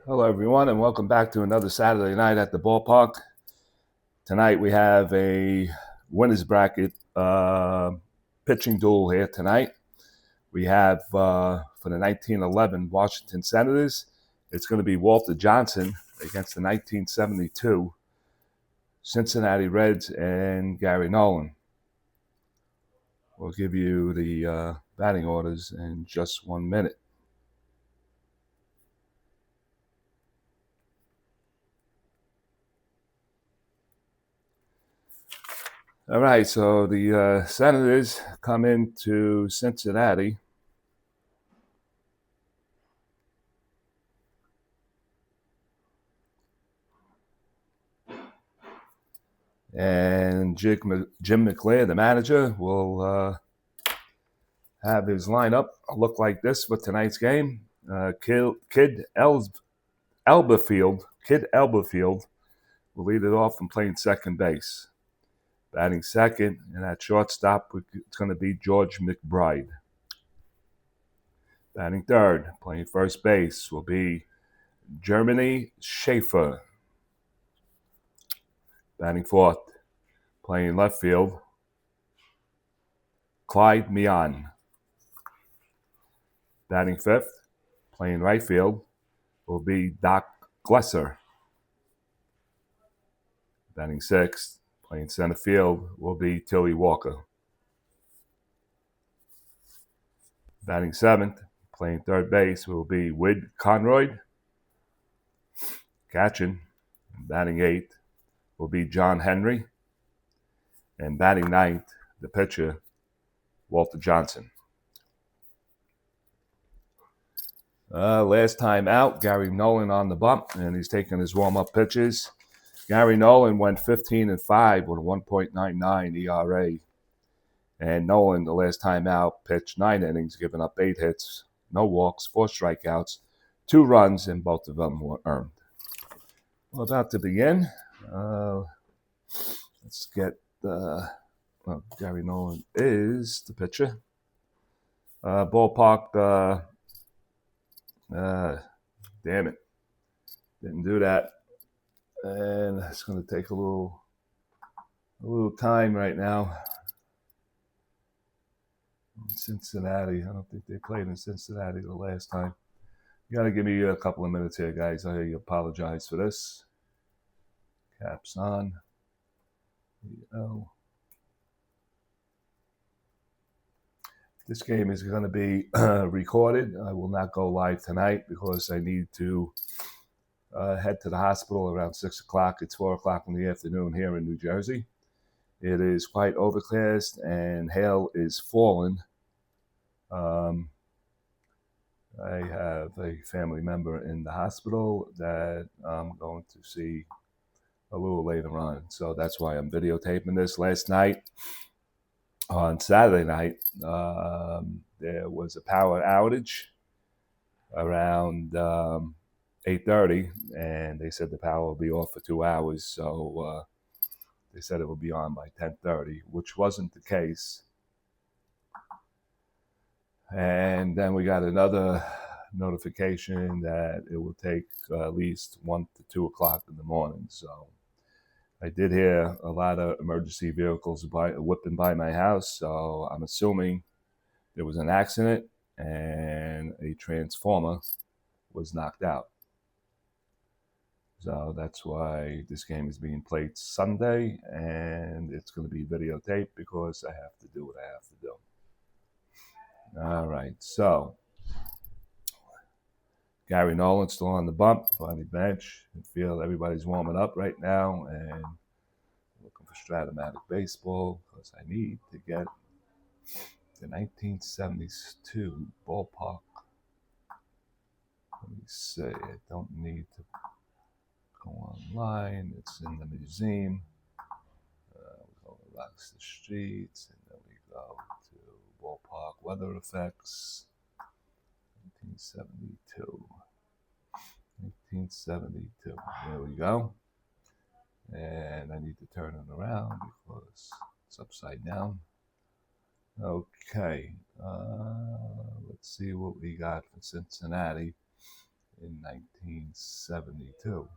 Hello, everyone, and welcome back to another Saturday night at the ballpark. Tonight we have a winner's bracket pitching duel here tonight. We have for the 1911 Washington Senators, it's going to be Walter Johnson against the 1972 Cincinnati Reds and Gary Nolan. We'll give you the batting orders in just 1 minute. All right, so the Senators come into Cincinnati. And Jim McClair, the manager, will have his lineup look like this for tonight's game. Kid Elberfield will lead it off and playing second base. Batting second, and at shortstop, it's going to be George McBride. Batting third, playing first base, will be Germany Schaefer. Batting fourth, playing left field, Clyde Mian. Batting fifth, playing right field, will be Doc Glesser. Batting sixth, playing center field, will be Tilly Walker. Batting seventh, playing third base, will be Whit Conroy. Catching. Batting eighth will be John Henry. And batting ninth, the pitcher, Walter Johnson. Last time out, Gary Nolan on the bump, and he's taking his warm-up pitches. Gary Nolan went 15-5 with a 1.99 ERA. And Nolan, the last time out, pitched 9 innings, giving up 8 hits, no walks, 4 strikeouts, 2 runs, and both of them were earned. Well, about to begin. Let's get Gary Nolan is the pitcher. Ballpark, damn it. Didn't do that. And it's going to take a little time right now. In Cincinnati, I don't think they played in Cincinnati the last time. You got to give me a couple of minutes here, guys. I apologize for this. Caps on. This game is going to be recorded. I will not go live tonight because I need to head to the hospital around 6 o'clock. It's 4 o'clock in the afternoon here in New Jersey. It is quite overcast and hail is falling. I have a family member in the hospital that I'm going to see a little later on. So that's why I'm videotaping this. Last night, on Saturday night, there was a power outage around 8:30, and they said the power will be off for 2 hours. So they said it will be on by 10:30, which wasn't the case. And then we got another notification that it will take at least 1 to 2 o'clock in the morning. So I did hear a lot of emergency vehicles whipping by my house. So I'm assuming there was an accident and a transformer was knocked out. So that's why this game is being played Sunday, and it's going to be videotaped because I have to do what I have to do. All right, so Gary Nolan still on the bump, on the bench. I feel everybody's warming up right now, and looking for StratOmatic Baseball because I need to get the 1972 ballpark. Let me see. I don't need to go online. It's in the museum. We go to Rocks the Streets, and then we go to ballpark weather effects. 1972. 1972. There we go. And I need to turn it around because it's upside down. Okay, let's see what we got for Cincinnati in 1972.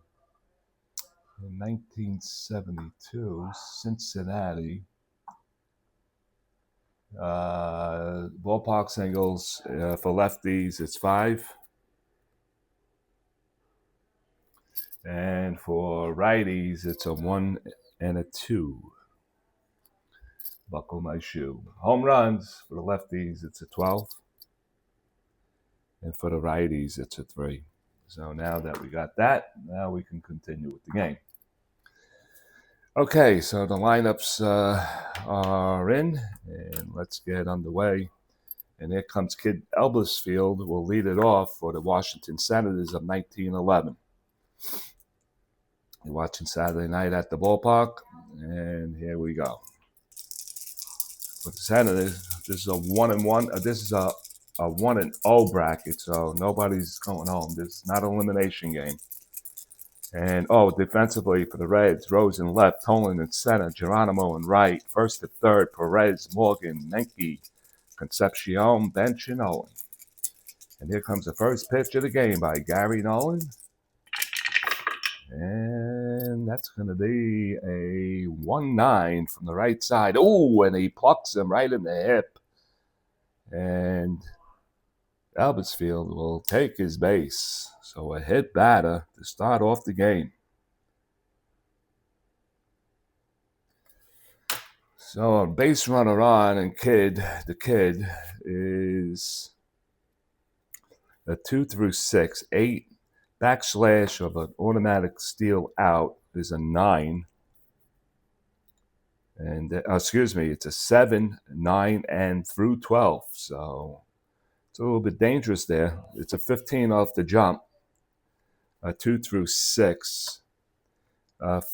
In 1972, Cincinnati, ballpark singles for lefties, it's 5. And for righties, it's a 1 and a 2. Buckle my shoe. Home runs for the lefties, it's a 12. And for the righties, it's a 3. So now that we got that, now we can continue with the game. Okay, so the lineups are in, and let's get underway. And here comes Kid Elbersfield, will lead it off for the Washington Senators of 1911. You're watching Saturday Night at the Ballpark, and here we go. For the Senators, this is a 1-1. This is a 1-0 bracket, so nobody's going home. This is not an elimination game. And, defensively for the Reds, Rose in left, Tolan in center, Geronimo in right, first to third, Perez, Morgan, Nenke, Concepcion, Bench, and Owen. And here comes the first pitch of the game by Gary Nolan. And that's going to be a 1-9 from the right side. Oh, and he plucks him right in the hip. And Elbersfield will take his base. So a hit batter to start off the game. So a base runner on, and the kid is a 2 through 6, 8. Backslash of an automatic steal out is a 9. And it's a 7, 9, and through 12. So it's a little bit dangerous there. It's a 15 off the jump. A 2 through 6.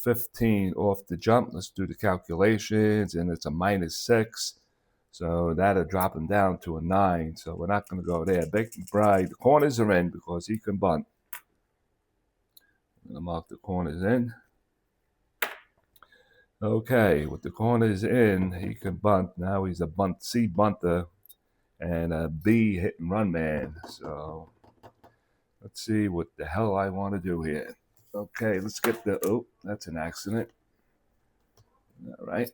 15 off the jump. Let's do the calculations, and it's a -6. So that'll drop him down to a 9. So we're not going to go there. Big McBride, the corners are in because he can bunt. I'm going to mark the corners in. Okay, with the corners in, he can bunt. Now he's a C bunter and a B hit and run man. So let's see what the hell I want to do here. Okay, let's get that's an accident. All right.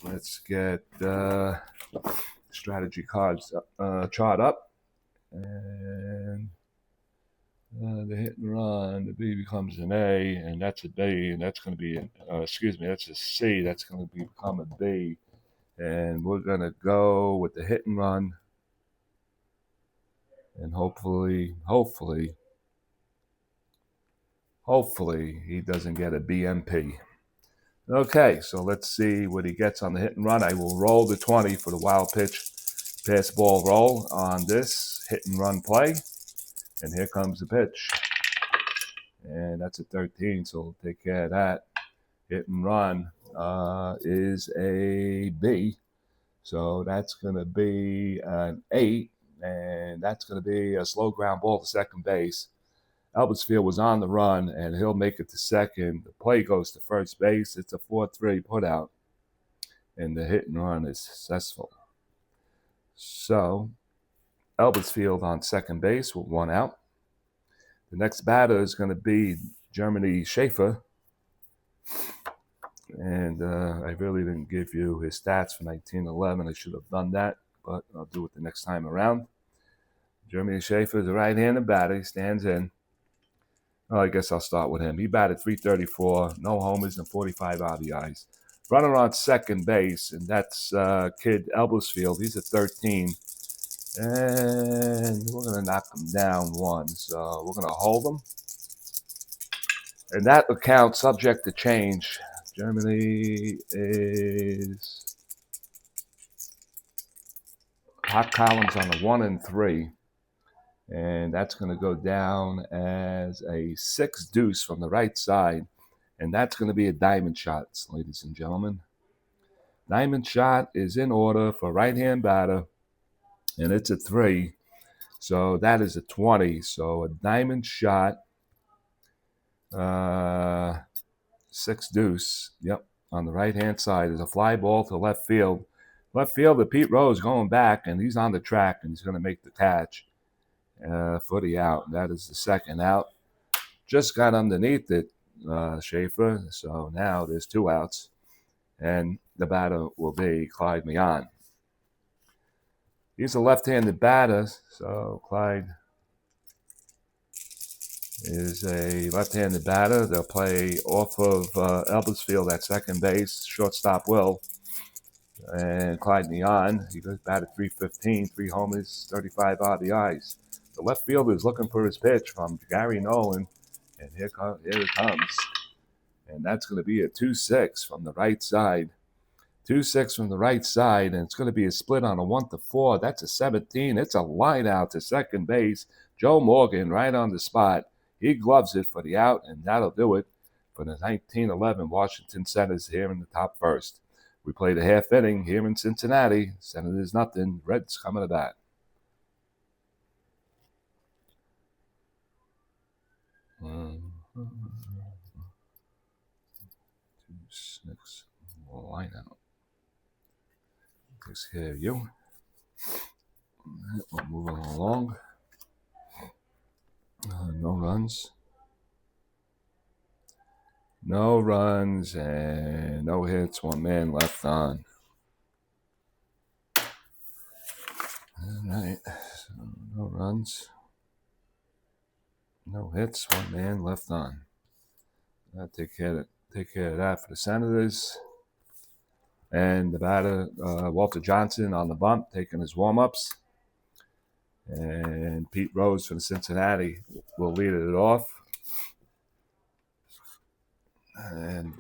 Let's get strategy cards chart up. And the hit and run, the B becomes an A, and that's a B, and that's going to be, that's a C, that's going to become a B. And we're going to go with the hit and run, and hopefully he doesn't get a BMP. Okay, so let's see what he gets on the hit and run. I will roll the 20 for the wild pitch pass ball roll on this hit and run play. And here comes the pitch. And that's a 13, so we'll take care of that. Hit and run is a B. So that's going to be an 8. And that's going to be a slow ground ball to second base. Elbersfield was on the run, and he'll make it to second. The play goes to first base. It's a 4-3 putout. And the hit and run is successful. So Elbersfield on second base with 1 out. The next batter is going to be Germany Schaefer. And I really didn't give you his stats for 1911. I should have done that, but I'll do it the next time around. Germany Schaefer is a right-handed batter. He stands in. Oh, I guess I'll start with him. He batted .334, no homers, and 45 RBIs. Runner on second base, and that's Kid Elbersfield. He's at 13. And we're going to knock him down 1. So we're going to hold him. And that account, subject to change. Germany is hot columns on a 1 and 3. And that's going to go down as a 6 deuce from the right side. And that's going to be a diamond shot, ladies and gentlemen. Diamond shot is in order for right-hand batter. And it's a 3. So that is a 20. So a diamond shot, 6 deuce. Yep. On the right-hand side is a fly ball to left field. Left fielder Pete Rose going back, and he's on the track, and he's going to make the catch for the out. That is the second out. Just got underneath it, Schaefer. So now there's 2 outs, and the batter will be Clyde Meehan. He's a left-handed batter, so Clyde is a left-handed batter. They'll play off of Elbersfield at second base. Shortstop Will. And Clyde Meehan, he goes batted .315, 3 homers, 35 RBIs. The left fielder is looking for his pitch from Gary Nolan, and here it comes. And that's going to be a 2-6 from the right side. 2-6 from the right side, and it's going to be a split on a 1-4. That's a 17. It's a line out to second base. Joe Morgan right on the spot. He gloves it for the out, and that'll do it for the 1911 Washington Senators here in the top first. We played a half inning here in Cincinnati. Senators nothing. Reds coming to bat. Six line out. Takes care of you. We're moving along. No runs. No runs and no hits. 1 man left on. All right. So no runs. No hits. 1 man left on. I'll take care of that for the Senators. And the batter, Walter Johnson on the bump, taking his warm-ups. And Pete Rose from Cincinnati will lead it off. And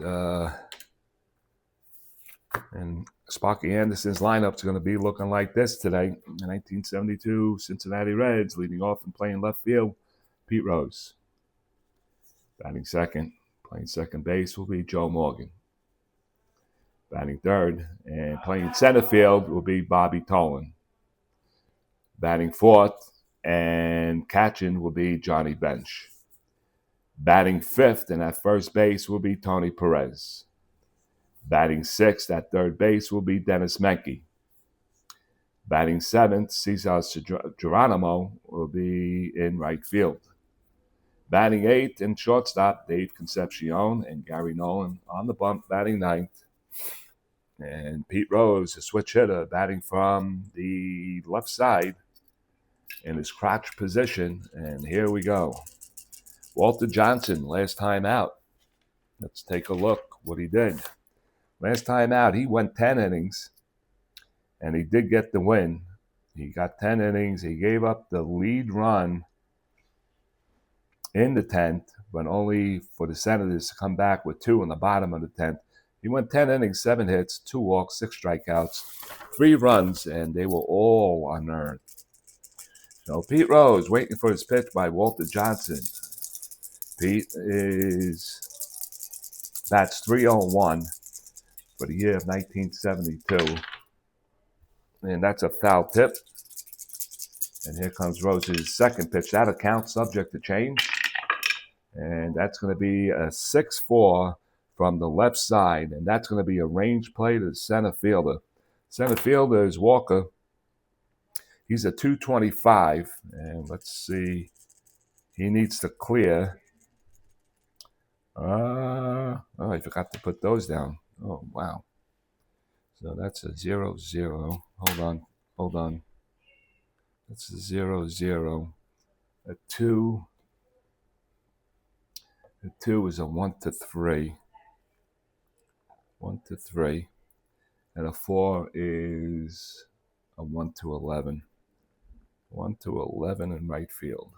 Sparky Anderson's lineup is going to be looking like this today. The 1972 Cincinnati Reds leading off and playing left field, Pete Rose. Batting second, playing second base will be Joe Morgan. Batting third and playing center field will be Bobby Tolan. Batting fourth and catching will be Johnny Bench. Batting fifth and at first base will be Tony Perez. Batting sixth at third base will be Dennis Menke. Batting seventh, Cesar Geronimo will be in right field. Batting eighth and shortstop, Dave Concepcion and Gary Nolan on the bump, batting ninth. And Pete Rose, a switch hitter, batting from the left side in his crotch position. And here we go. Walter Johnson, last time out. Let's take a look what he did. Last time out, he went 10 innings, and he did get the win. He got 10 innings. He gave up the lead run in the 10th, but only for the Senators to come back with 2 in the bottom of the 10th. He went 10 innings, 7 hits, 2 walks, 6 strikeouts, 3 runs, and they were all unearned. So Pete Rose waiting for his pitch by Walter Johnson. Pete bats .301 for the year of 1972. And that's a foul tip. And here comes Rose's second pitch. That'll count, subject to change. And that's going to be a 6-4 from the left side. And that's going to be a range play to the center fielder. Center fielder is Walker. He's a 225. And let's see. He needs to clear. I forgot to put those down. Oh, wow. So that's a 0-0. Hold on. That's a 0-0. A 2. A 2 is a 1-3. 1-3. And a 4 is a 1-11. 1-11 in right field.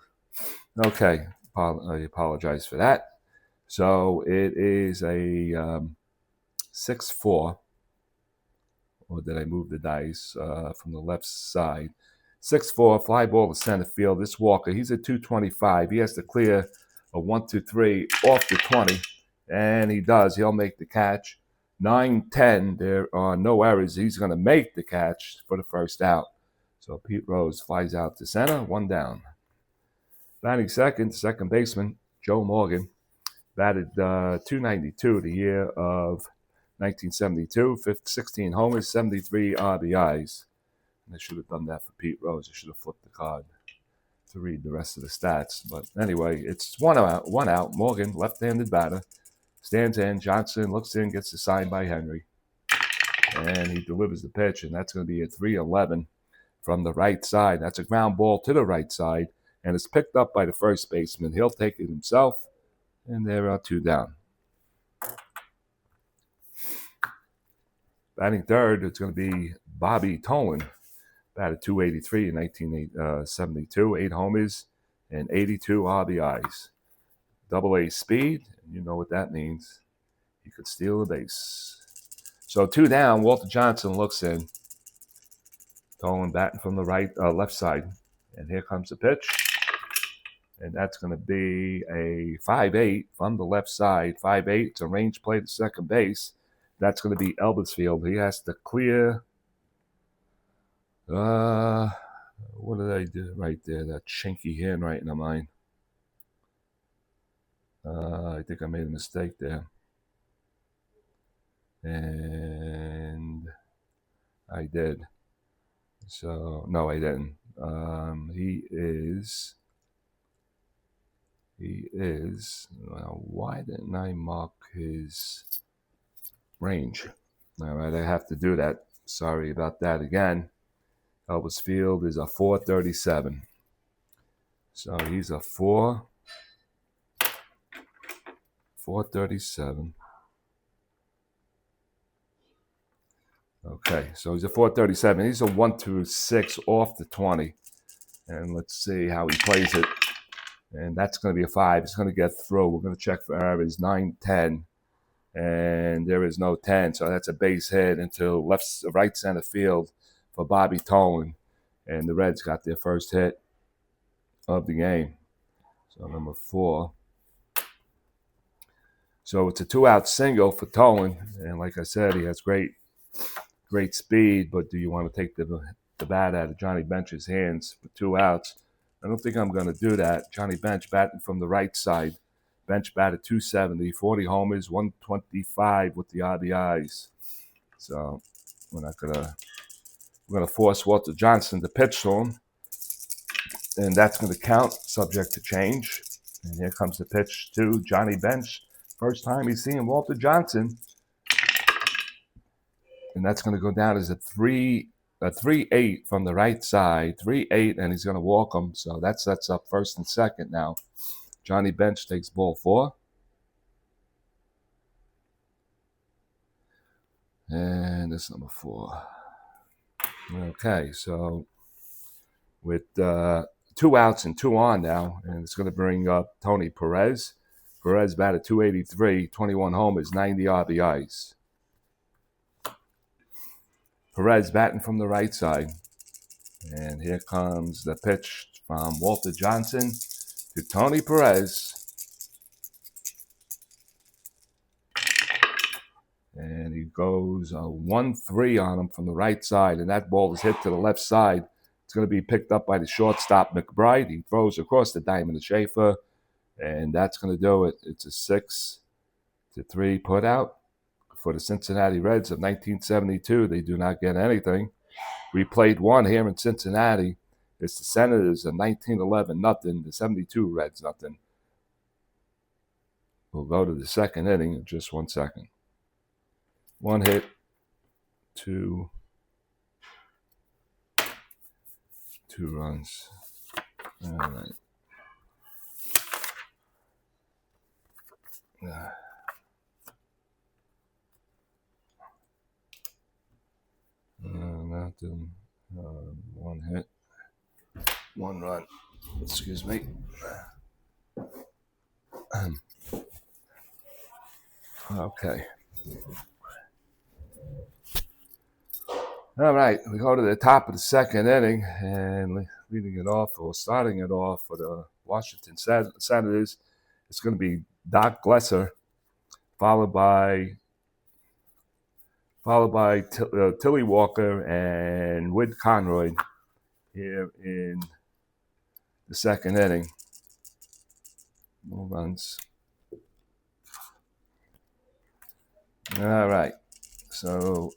Okay. I apologize for that. So it is a 6-4. Or did I move the dice from the left side? 6-4, fly ball to center field. This Walker, he's a 225. He has to clear a 1-3 off the 20, and he does. He'll make the catch. 9-10, there are no errors. He's going to make the catch for the first out. So Pete Rose flies out to center, 1 down. Batting second baseman, Joe Morgan, batted .292 the year of 1972, 16 homers, 73 RBIs. And I should have done that for Pete Rose. I should have flipped the card to read the rest of the stats. But anyway, it's one out. Morgan, left-handed batter, stands in. Johnson looks in, gets the sign by Henry. And he delivers the pitch, and that's going to be a 3-11 from the right side. That's a ground ball to the right side, and it's picked up by the first baseman. He'll take it himself, and there are 2 down. Batting third, it's going to be Bobby Tolan. Batted .283 in 1972, 8 homers and 82 RBIs. Double-A speed, and you know what that means. He could steal a base. So 2 down, Walter Johnson looks in. Tolan batting from the left side. And here comes the pitch. And that's going to be a 5-8 from the left side. 5-8, it's a range play to second base. That's going to be Elbersfield. He has to clear. What did I do right there? That chinky handwriting of mine. I think I made a mistake there. And I did. So, no, I didn't. He is, well, why didn't I mark his range? All right, I have to do that. Sorry about that again. Elbersfield is a 437. So he's a 437. Okay, so he's a 437. He's a 1-6 off the 20. And let's see how he plays it. And that's going to be a 5. It's going to get through. We're going to check for errors. 9-10. And there is no 10. So that's a base hit into right center field for Bobby Tolan. And the Reds got their first hit of the game. So number 4. So it's a 2-out single for Tolan. And like I said, he has great speed. But do you want to take the bat out of Johnny Bench's hands for 2 outs? I don't think I'm going to do that. Johnny Bench batting from the right side. Bench batted .270, 40 homers, 125 with the RBIs. So we're going to force Walter Johnson to pitch to him. And that's going to count, subject to change. And here comes the pitch to Johnny Bench. First time he's seeing Walter Johnson. And that's going to go down as a 3-8 from the right side. 3-8, and he's going to walk him. So that sets up first and second now. Johnny Bench takes ball 4. And this number 4. Okay, so with 2 outs and 2 on now, and it's going to bring up Tony Perez. Perez batted .283, 21 homers, 90 RBIs. Perez batting from the right side. And here comes the pitch from Walter Johnson to Tony Perez. And he goes 1-3 on him from the right side. And that ball is hit to the left side. It's going to be picked up by the shortstop, McBride. He throws across the diamond to Schaefer. And that's going to do it. It's a 6-3 put out for the Cincinnati Reds of 1972. They do not get anything. We played one here in Cincinnati. It's the Senators of 1911, nothing. The 72 Reds, nothing. We'll go to the second inning in just 1 second. 1 hit, 2 runs. All right. Nothing. 1 hit, 1 run. Excuse me. Okay. All right, we go to the top of the second inning, and leading it off or starting it off for the Washington Senators, it's going to be Doc Glesser, followed by Tilly Walker and Whit Conroy here in the second inning. No runs. All right. So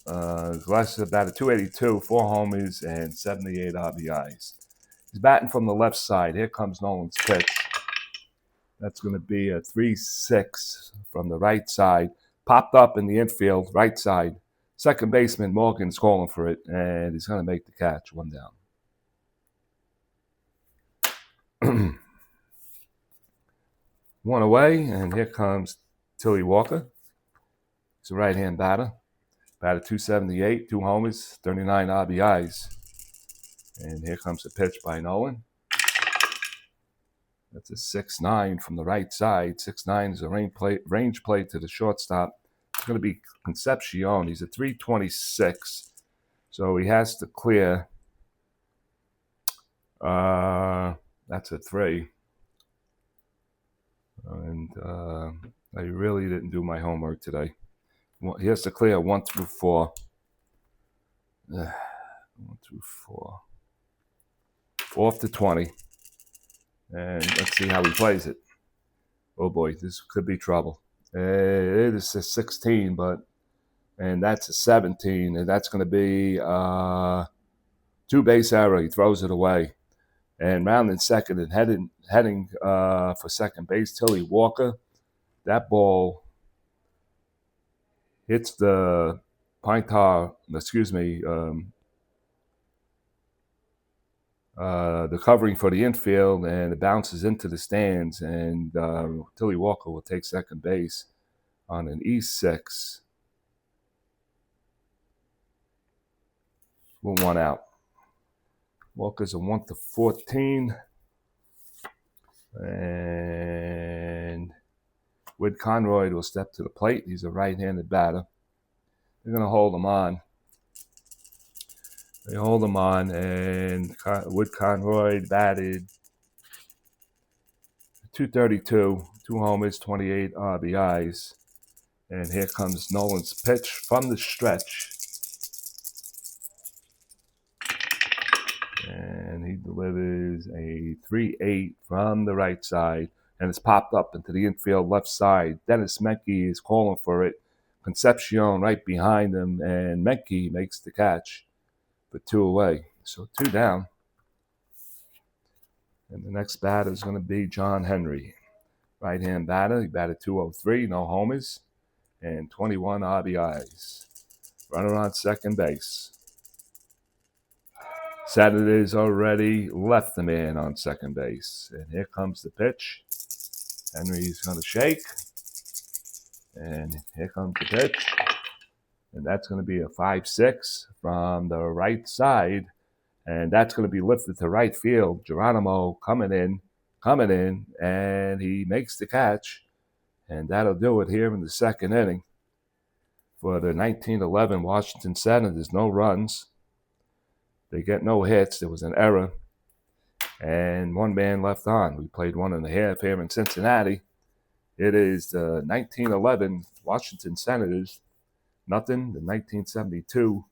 Glass is about a 282, 4 homers, and 78 RBIs. He's batting from the left side. Here comes Nolan's pitch. That's going to be a 3-6 from the right side. Popped up in the infield, right side. Second baseman Morgan's calling for it, and he's going to make the catch. 1 down. 1 away, and here comes Tilly Walker. He's a right-hand batter. Batted 278, 2 homers, 39 RBIs. And here comes a pitch by Nolan. That's a 6-9 from the right side. 6-9 is a range play to the shortstop. It's going to be Concepcion. He's a 326. So he has to clear. That's a 3. And I really didn't do my homework today. He has to clear 1 through 4. 1 through 4. 4th to 20. And let's see how he plays it. Oh boy, this could be trouble. It is a 16, and that's a 17, and that's going to be 2-base error. He throws it away. And rounding second and heading for second base, Tilly Walker. That ball hits the the covering for the infield, and it bounces into the stands, and Tilly Walker will take second base on an E6. 1 out. Walker's a 1 to 14. And Wood Conroy will step to the plate. He's a right-handed batter. They're going to hold him on. They hold him on, and Wood Conroy batted 232, 2 homers, 28 RBIs. And here comes Nolan's pitch from the stretch. And he delivers a 3-8 from the right side. And it's popped up into the infield left side. Dennis Menke is calling for it. Concepcion right behind him. And Menke makes the catch for 2 away. So 2 down. And the next batter is going to be John Henry. Right-hand batter. He batted 203, no homers, and 21 RBIs. Runner on second base. Saturday's already left the man on second base. And here comes the pitch. Henry's going to shake. And here comes the pitch. And that's going to be a 5-6 from the right side. And that's going to be lifted to right field. Geronimo coming in, and he makes the catch. And that'll do it here in the second inning. For the 1911 Washington Senators, no runs. They get no hits. There was an error. And 1 man left on. We played 1.5 here in Cincinnati. It is the 1911 Washington Senators, nothing. The 1972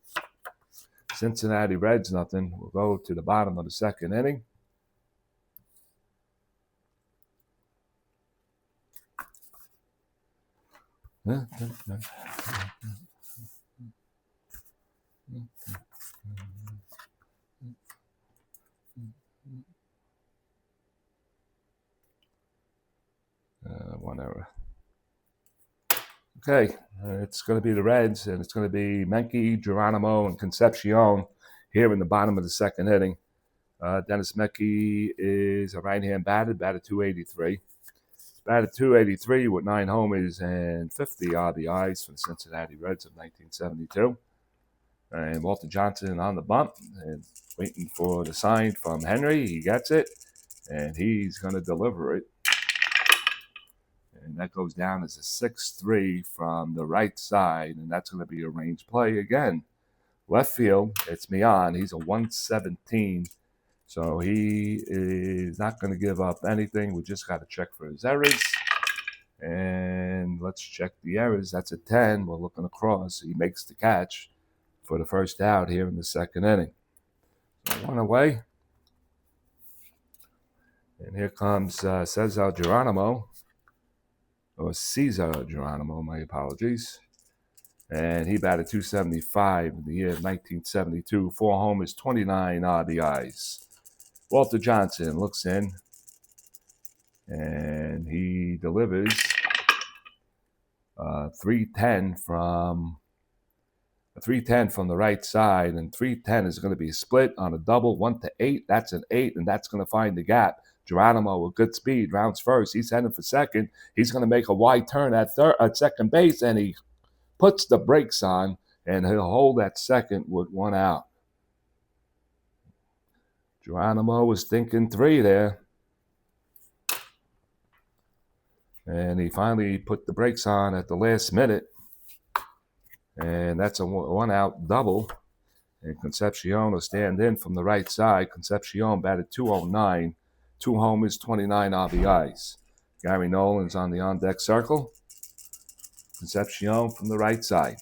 Cincinnati Reds, nothing. We'll go to the bottom of the second inning. One error. Okay, it's going to be the Reds, and it's going to be Menke, Geronimo, and Concepcion here in the bottom of the second inning. Dennis Menke is a right-hand batter, batted 283. Batted 283 with 9 homers and 50 RBIs for the Cincinnati Reds of 1972. And Walter Johnson on the bump and waiting for the sign from Henry. He gets it, and he's going to deliver it. And that goes down as a 6-3 from the right side, and that's going to be a range play again. Left field, it's Mian. He's a 117, so he is not going to give up anything. We just got to check for his errors. And let's check the errors. That's a 10. We're looking across. He makes the catch for the first out here in the second inning. So 1 away. And here comes Cesar Geronimo. Or Cesar Geronimo, my apologies. And he batted .275 in the year of 1972. 4 homers, 29 RBIs. Walter Johnson looks in, and he delivers 310 from the right side, and 310 is going to be split on a double, 1-8. That's an 8, and that's going to find the gap. Geronimo with good speed rounds first. He's heading for second. He's going to make a wide turn at second base, and he puts the brakes on, and he'll hold at second with 1 out. Geronimo was thinking 3 there. And he finally put the brakes on at the last minute. And that's a 1 out double. And Concepcion will stand in from the right side. Concepcion batted .209, 2 homers, 29 RBIs. Gary Nolan's on the on-deck circle. Concepcion from the right side.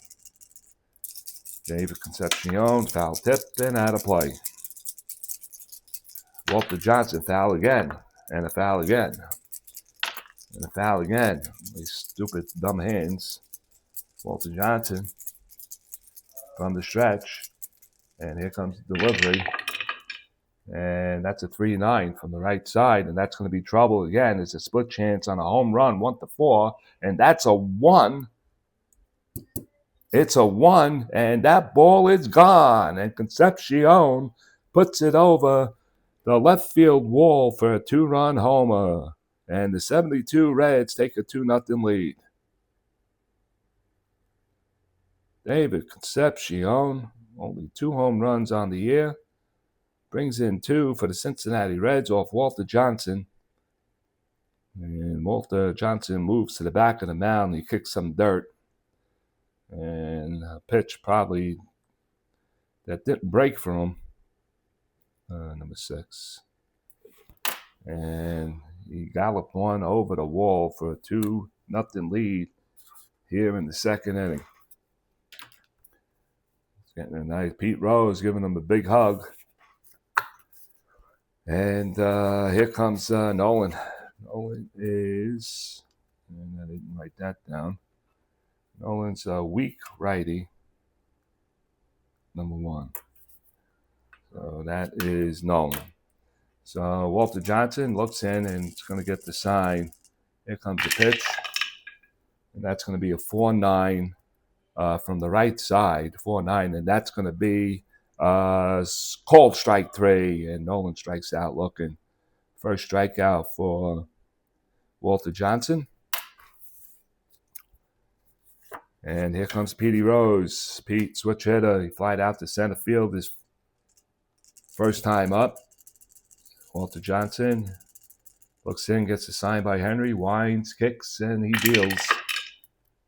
David Concepcion, foul tip, and out of play. Walter Johnson, foul again, and a foul again, and a foul again. These stupid, dumb hands. Walter Johnson from the stretch, and here comes the delivery. And that's a 3-9 from the right side, and that's going to be trouble again. It's a split chance on a home run, 1-4, and that's a 1. It's a 1, and that ball is gone. And Concepcion puts it over the left field wall for a 2-run homer. And the 72 Reds take a 2-0 lead. David Concepcion, only 2 home runs on the year, brings in 2 for the Cincinnati Reds off Walter Johnson. And Walter Johnson moves to the back of the mound. He kicks some dirt. And a pitch probably that didn't break for him. Number 6. And he galloped one over the wall for a 2-0 lead here in the second inning. He's getting a nice Pete Rose giving him a big hug. And here comes Nolan. Nolan is, and I didn't write that down. Nolan's a weak righty, number 1. So that is Nolan. So Walter Johnson looks in and it's going to get the sign. Here comes the pitch. And that's going to be a 4-9 from the right side, 4-9. And that's going to be called strike 3. And Nolan strikes out looking. First strikeout for Walter Johnson. And here comes Petey Rose. Pete, switch hitter. He flied out to center field his first time up. Walter Johnson looks in, gets a sign by Henry, winds, kicks, and he deals.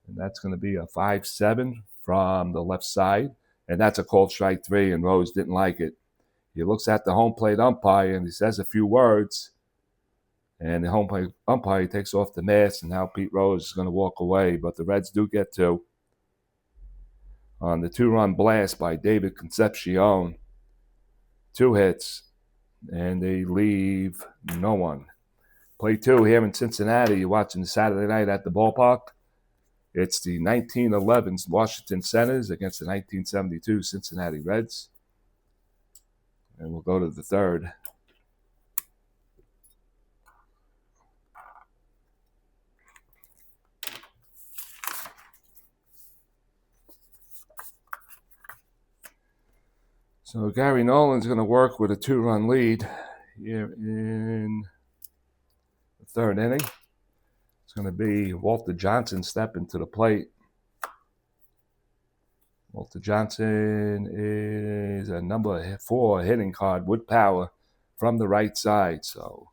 And that's going to be a 5-7 from the left side. And that's a called strike 3, and Rose didn't like it. He looks at the home plate umpire, and he says a few words. And the home plate umpire takes off the mask, and now Pete Rose is going to walk away. But the Reds do get 2 on the 2-run blast by David Concepcion. 2 hits, and they leave no one. Play 2 here in Cincinnati. You're watching the Saturday night at the ballpark. It's the 1911 Washington Senators against the 1972 Cincinnati Reds. And we'll go to the 3rd. So Gary Nolan's going to work with a 2-run lead here in the 3rd inning. It's going to be Walter Johnson stepping to the plate. Walter Johnson is a number 4 hitting card with power from the right side. So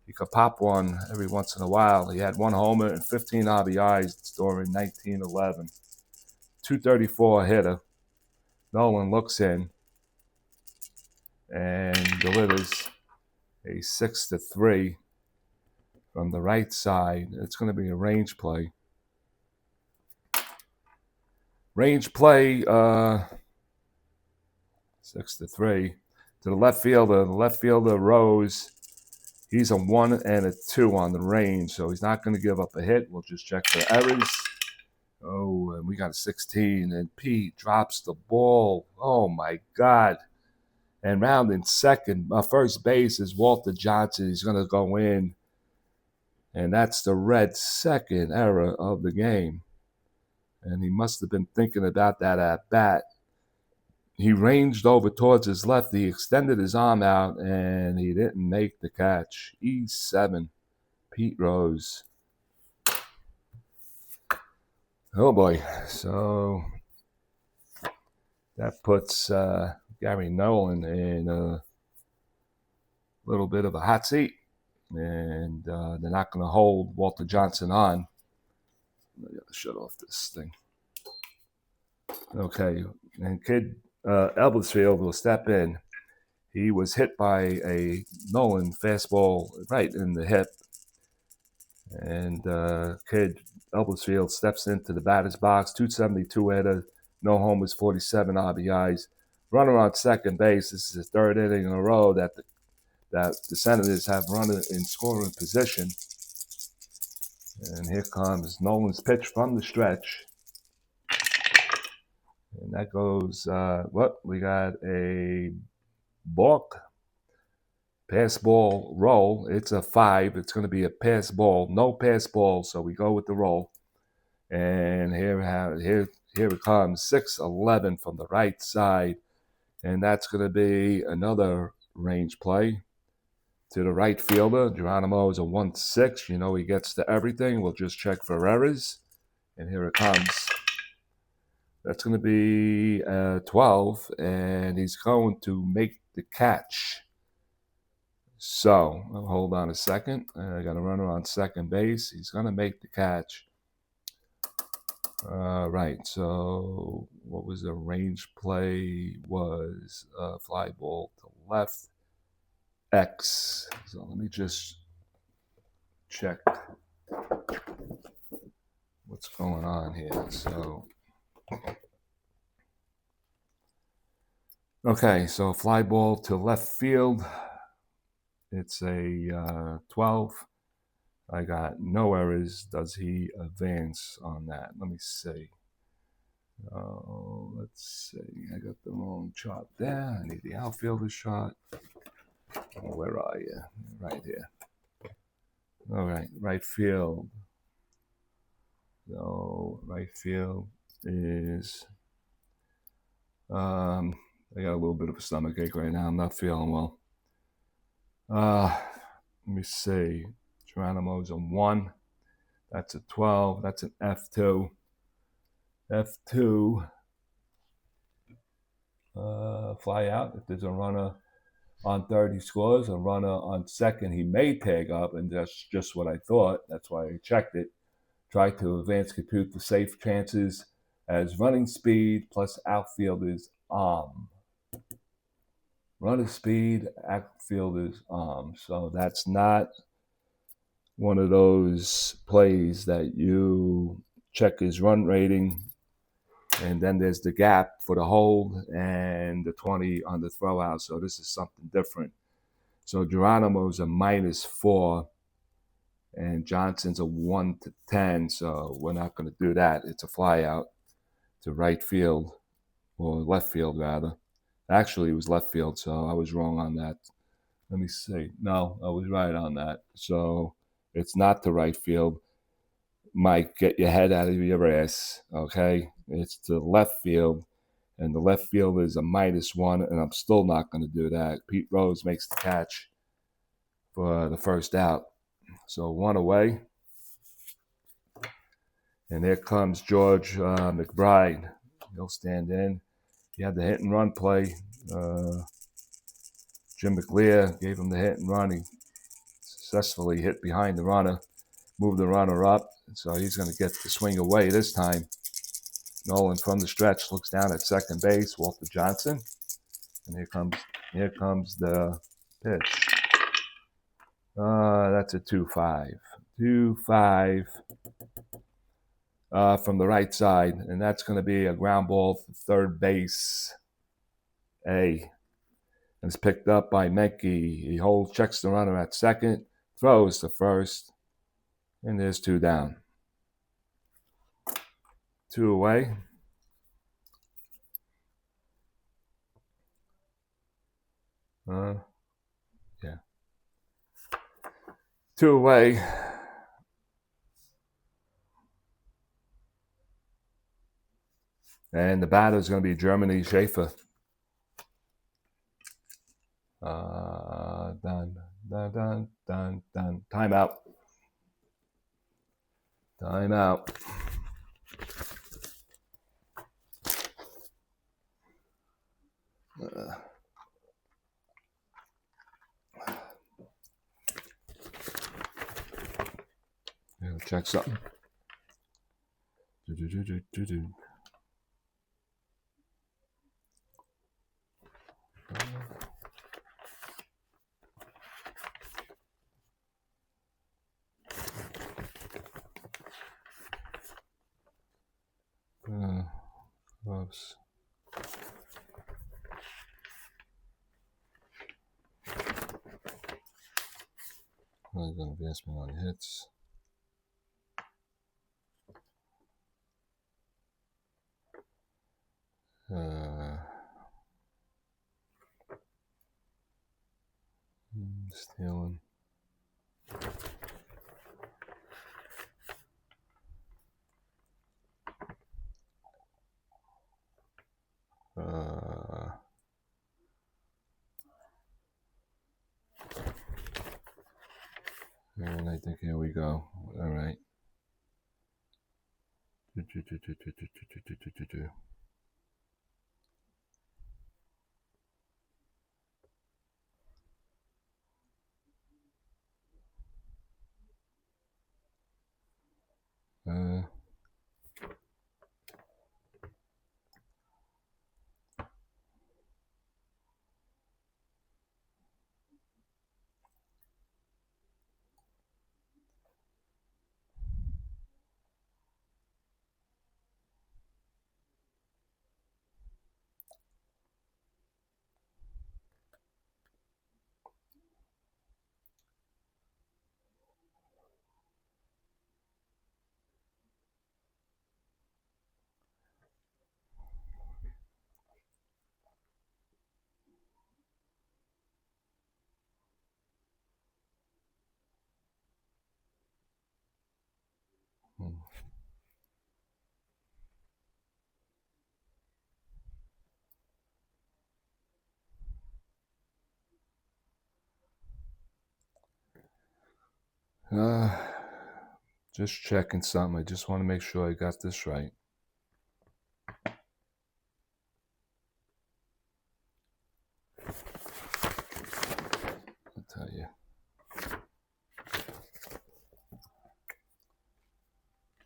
he could pop one every once in a while. He had 1 homer and 15 RBIs during 1911. 234 hitter. Nolan looks in and delivers a 6-3 from the right side. It's going to be a range play. Range play, 6-3 to the left fielder. The left fielder, Rose, he's a 1 and a 2 on the range, so he's not going to give up a hit. We'll just check for errors. Oh, and we got a 16, and Pete drops the ball. Oh, my God. And rounding second, first base is Walter Johnson. He's going to go in, and that's the Reds' second error of the game. And he must have been thinking about that at bat. He ranged over towards his left. He extended his arm out, and he didn't make the catch. E7, Pete Rose. Oh, boy. So that puts Gary Nolan in a little bit of a hot seat. And they're not going to hold Walter Johnson on. I got to shut off this thing. Okay. And Kid Elbersfield will step in. He was hit by a Nolan fastball right in the hip. And Kid Elbersfield steps into the batter's box, 272 hitter, no homers, 47 RBIs. Runner on second base. This is the third inning in a row that the Senators have run in scoring position. And here comes Nolan's pitch from the stretch. And that goes, we got a balk. Pass ball roll. It's a 5. It's going to be a pass ball. No pass ball, so we go with the roll. And here it comes. 6-11 from the right side. And that's going to be another range play to the right fielder. Geronimo is a 1-6. You know he gets to everything. We'll just check for errors. And here it comes. That's going to be 12. And he's going to make the catch. So, hold on a second. I got a runner on second base. He's going to make the catch. Right, so what was the range play? Was fly ball to left, X. So let me just check what's going on here. So, okay, so fly ball to left field. It's a 12. I got no errors. Does he advance on that? Let me see. Let's see. I got the wrong chart there. I need the outfielder shot. Oh, where are you? Right here. All right, right field. So right field is. I got a little bit of a stomach ache right now. I'm not feeling well. Let me see. Geronimo's a 1. That's a 12. That's an F2. F2. Fly out. If there's a runner on third, he scores. A runner on second, he may tag up, and that's just what I thought. That's why I checked it. Try to advance compute for safe chances as running speed plus outfielder's arm. Runner speed, outfielder's arm. So that's not one of those plays that you check his run rating, and then there's the gap for the hold and the 20 on the throw out. So this is something different. So Geronimo's a -4, and Johnson's a 1-10. So we're not going to do that. It's a fly out to right field, or left field rather. Actually, it was left field, so I was wrong on that. Let me see. No, I was right on that. So it's not to right field. Mike, get your head out of your ass, okay? It's to left field, and the left field is a -1, and I'm still not going to do that. Pete Rose makes the catch for the first out. So 1 away. And there comes George McBride. He'll stand in. He had the hit and run play. Jim McLear gave him the hit and run. He successfully hit behind the runner, moved the runner up. So he's going to get the swing away this time. Nolan from the stretch looks down at second base, Walter Johnson. And here comes the pitch. That's a 2-5. 2-5 from the right side. And that's going to be a ground ball to third base. A. And it's picked up by Menke. He holds, checks the runner at second, throws to first, and there's 2 down. 2 away. Yeah. 2 away. And the batter is going to be Germany, Schaefer. Done. Timeout. Timeout. Check something. Oops. I'm going to advance me on hits. Stealing. And I think here we go. All right. Just checking something. I just want to make sure I got this right. I'll tell you.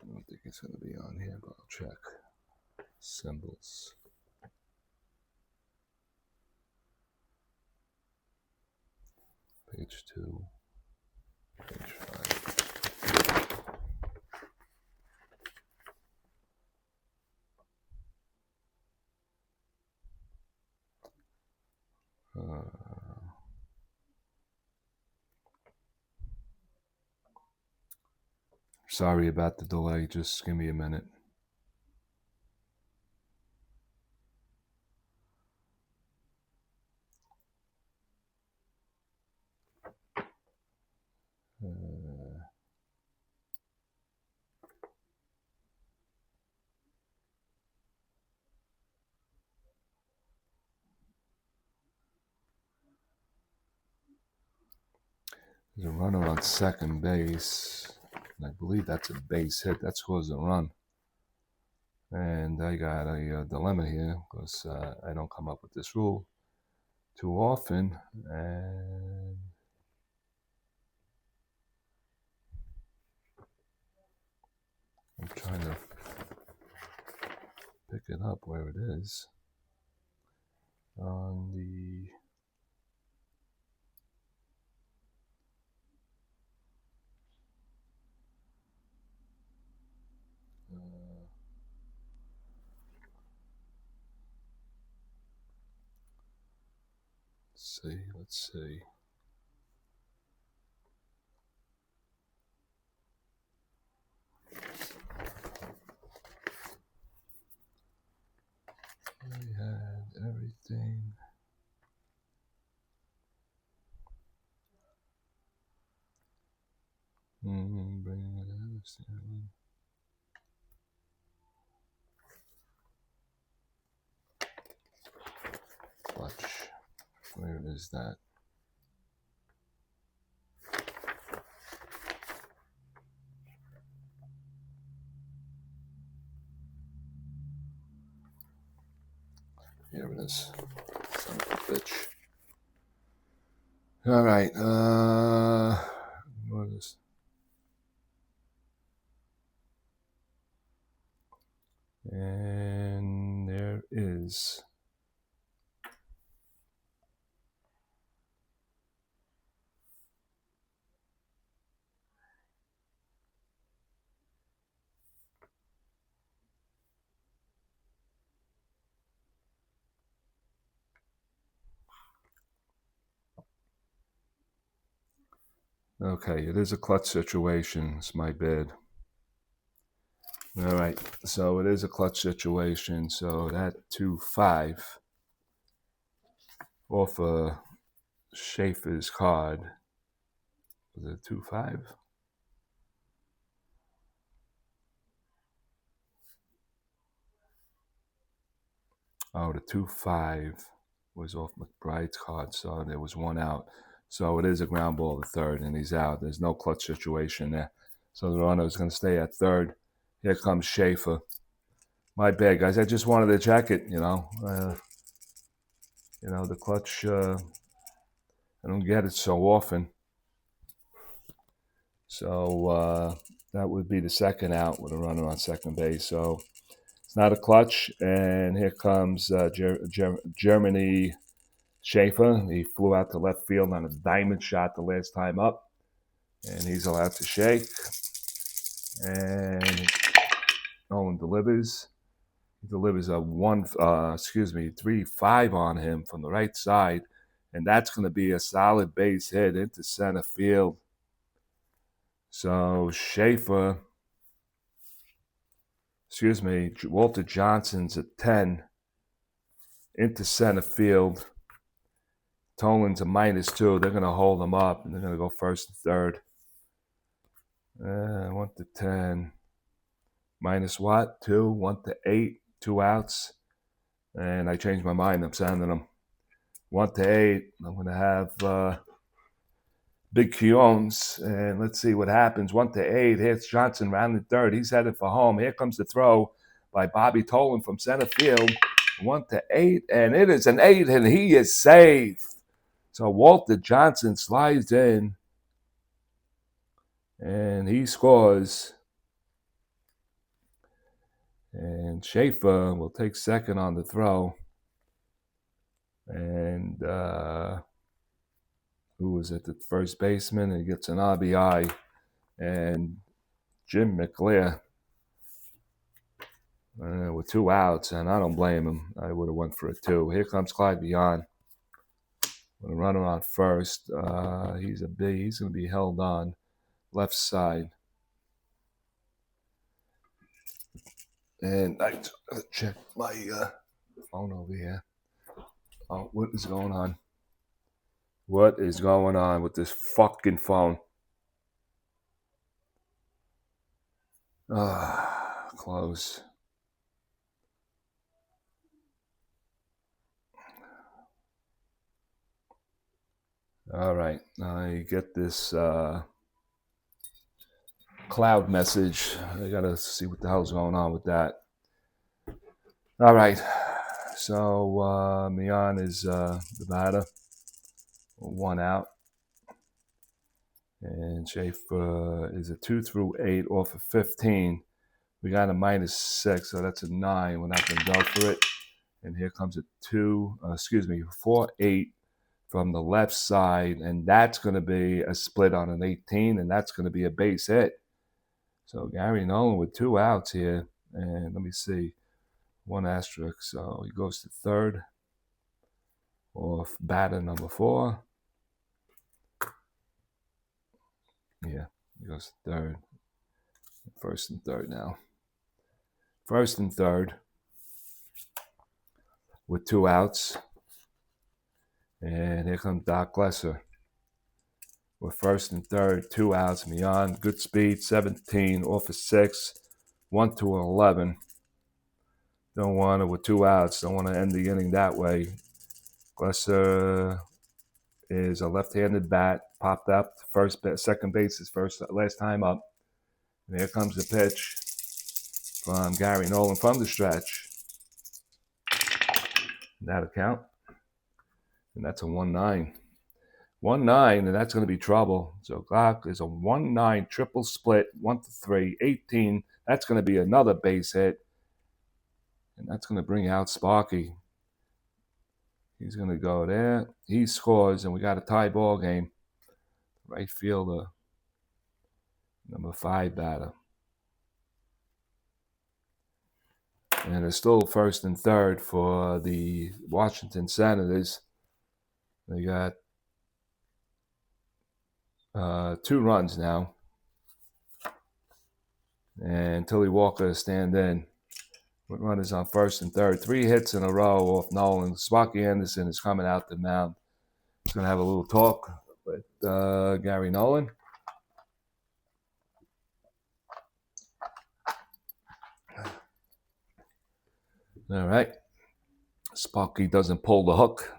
I don't think it's going to be on here, but I'll check. Symbols. Page 2. Page 5. Sorry about the delay. Just give me a minute. There's a runner on second base. And I believe that's a base hit. That scores a run. And I got a dilemma here because I don't come up with this rule too often. And I'm trying to pick it up where it is. On the... Let's see. Clutch. Where is that? Here it is. Son of a bitch. All right. What is? And there is. Okay, it is a clutch situation. It's my bad. All right, so it is a clutch situation. So that 2-5 off Schaefer's card. Was it 2-5? Oh, the 2-5 was off McBride's card, so there was one out. So it is a ground ball to third, and he's out. There's no clutch situation there. So the runner is going to stay at third. Here comes Schaefer. My bad, guys. I just wanted to check it, you know. The clutch, I don't get it so often. So that would be the second out with a runner on second base. So it's not a clutch. And here comes Germany Schaefer. He flew out to left field on a diamond shot the last time up. And he's allowed to shake. And Nolan delivers. He delivers a 3-5 on him from the right side. And that's going to be a solid base hit into center field. So Schaefer, Walter Johnson's at 10 into center field. Tolan's a -2. They're going to hold him up, and they're going to go first and third. 1 to 10. Minus what? 2. 1 to 8. 2 outs. And I changed my mind. I'm sending them 1 to 8. I'm going to have Big Quiones, and let's see what happens. 1 to 8. Here's Johnson rounding third. He's headed for home. Here comes the throw by Bobby Tolan from center field. 1 to 8, and it is an 8, and he is safe. So Walter Johnson slides in, and he scores. And Schaefer will take second on the throw. And who was at the first baseman? And he gets an RBI. And Jim McClair with 2 outs, and I don't blame him. I would have went for a 2. Here comes Clyde Beyond with a runner on first. He's going to be held on left side. And I check my phone over here. Oh, what is going on? What is going on with this fucking phone? Close. All right, I get this cloud message. I gotta see what the hell's going on with that. All right, so Mian is the batter, 1 out, and Schaefer is a 2 through 8 off of 15. We got a -6, so that's a 9. We're not gonna go for it. And here comes a 4-8 from the left side, and that's going to be a split on an 18, and that's going to be a base hit. So Gary Nolan with 2 outs here, and let me see, 1 asterisk. So he goes to third off batter number 4. Yeah, he goes to third. First and third now. First and third with 2 outs. And here comes Doc Lesser with first and third, 2 outs and beyond. Good speed, 17 off of 6, 1 to 11. Don't want it with 2 outs. Don't want to end the inning that way. Glesser is a left-handed bat. Popped up. Second base is last time up. And here comes the pitch from Gary Nolan from the stretch. That'll count. And that's a 1-9. 1-9, and that's going to be trouble. So Glock is a 1-9 triple split, 1-3, 18. That's going to be another base hit. And that's going to bring out Sparky. He's going to go there. He scores, and we got a tie ball game. Right fielder, number 5 batter. And it's still first and third for the Washington Senators. They got 2 runs now. And Tilly Walker stand in. Runners on first and third. 3 hits in a row off Nolan. Sparky Anderson is coming out the mound. He's going to have a little talk with Gary Nolan. All right. Sparky doesn't pull the hook.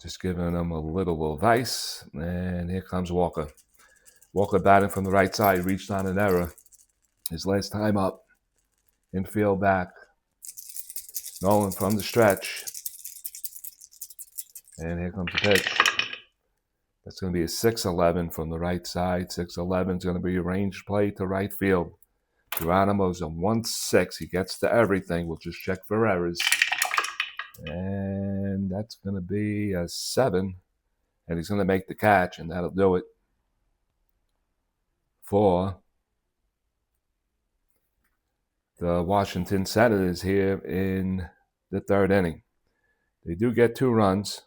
Just giving him a little advice. And here comes Walker. Walker batting from the right side. Reached on an error. His last time up. Infield back. Nolan from the stretch. And here comes the pitch. That's going to be a 6-11 from the right side. 6-11 is going to be a range play to right field. Geronimo's a 1-6. He gets to everything. We'll just check for errors. And that's going to be a 7. And he's going to make the catch, and that'll do it for the Washington Senators here in the 3rd inning. They do get 2 runs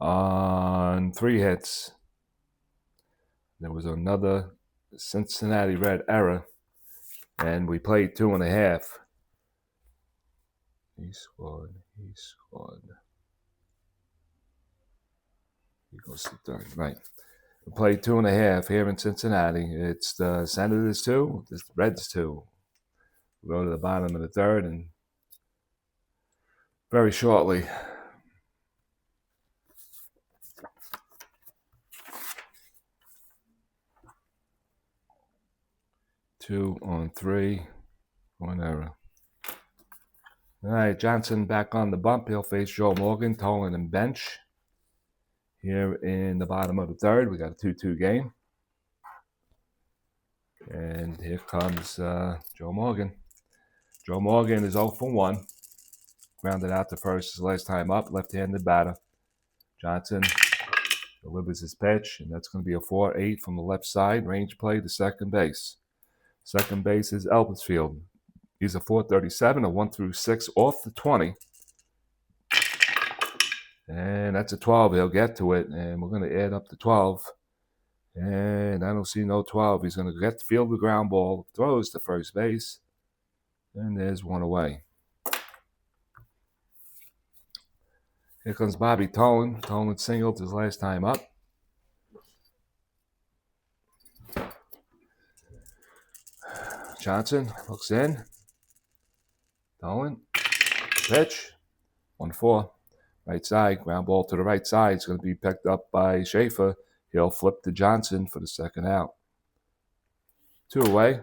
on 3 hits. There was another Cincinnati Red error, and we played 2.5. He scored. He goes to 3rd, right. We played 2.5 here in Cincinnati. It's the Senators 2, the Reds 2. We'll go to the bottom of the 3rd, and very shortly. Two on 3, 1 error. All right, Johnson back on the bump. He'll face Joe Morgan, Tolan, and bench. Here in the bottom of the 3rd, we got a 2-2 game. And here comes Joe Morgan. Joe Morgan is 0 for 1. Grounded out to first his last time up, left-handed batter. Johnson delivers his pitch, and that's going to be a 4-8 from the left side. Range play to second base. Second base is Elbersfield. He's a 437, a 1-6 off the 20. And that's a 12. He'll get to it, and we're going to add up to 12. And I don't see no 12. He's going to get to field the ground ball, throws to first base, and there's 1 away. Here comes Bobby Tolan. Tolan singled his last time up. Johnson looks in. Tolan. Pitch. 1-4. Right side. Ground ball to the right side. It's going to be picked up by Schaefer. He'll flip to Johnson for the 2nd out. 2 away.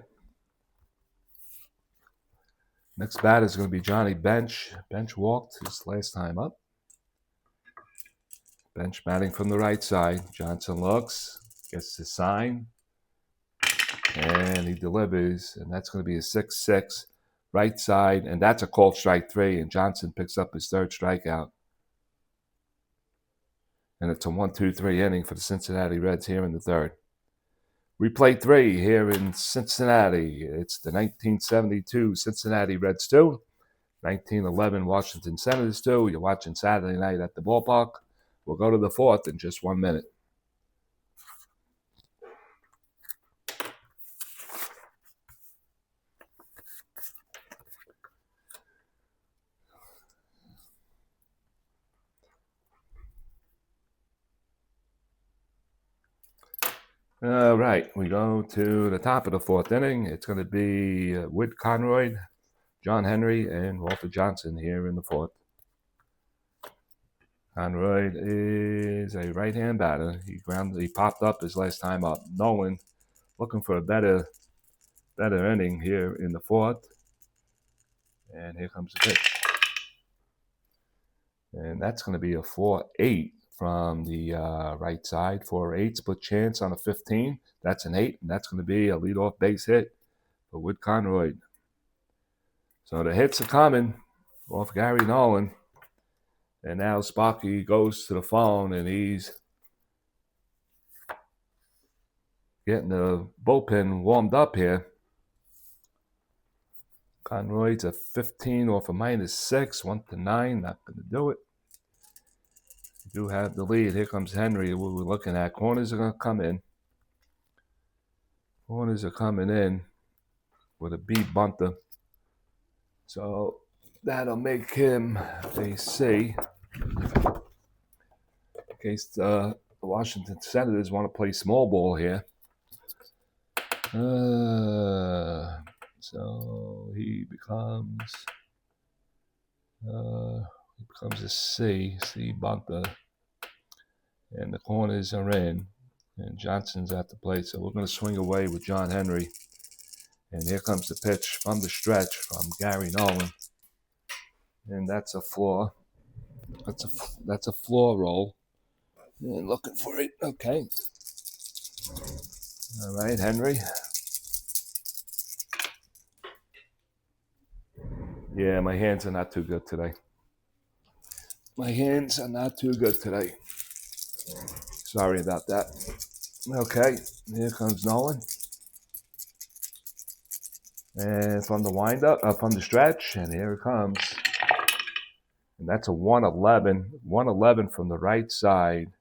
Next batter is going to be Johnny Bench. Bench walked his last time up. Bench batting from the right side. Johnson looks, gets the sign, and he delivers, and that's going to be a 6-6 right side, and that's a called strike 3, and Johnson picks up his 3rd strikeout. And it's a 1-2-3 inning for the Cincinnati Reds here in the 3rd. We played 3 here in Cincinnati. It's the 1972 Cincinnati Reds 2, 1911 Washington Senators 2. You're watching Saturday Night at the Ballpark. We'll go to the 4th in just 1 minute. All right, we go to the top of the fourth inning. It's going to be Whit Conroy, John Henry, and Walter Johnson here in the fourth. Conroy is a right-hand batter. He popped up his last time up. Nolan looking for a better inning here in the fourth. And here comes the pitch. And that's going to be a 4-8 from the right side. 4-8, split chance on a 15. That's an 8, and that's going to be a leadoff base hit for Whit Conroy. So the hits are coming off Gary Nolan. And now Sparky goes to the phone, and he's getting the bullpen warmed up here. Conroy's a 15 off a -6, 1-9. Not going to do it. We do have the lead. Here comes Henry. What we're looking at. Corners are going to come in. Corners are coming in with a B bunter. So that'll make him a C. In case the Washington Senators want to play small ball here. So he becomes a C bunter. And the corners are in. And Johnson's at the plate. So we're going to swing away with John Henry. And here comes the pitch from the stretch from Gary Nolan. And that's a floor. That's a floor roll. And looking for it. Okay. All right, Henry. Yeah, my hands are not too good today. Sorry about that. Okay, here comes Nolan. And from the windup, from the stretch, and here it comes. And that's a 1-11. 1-11 from the right side.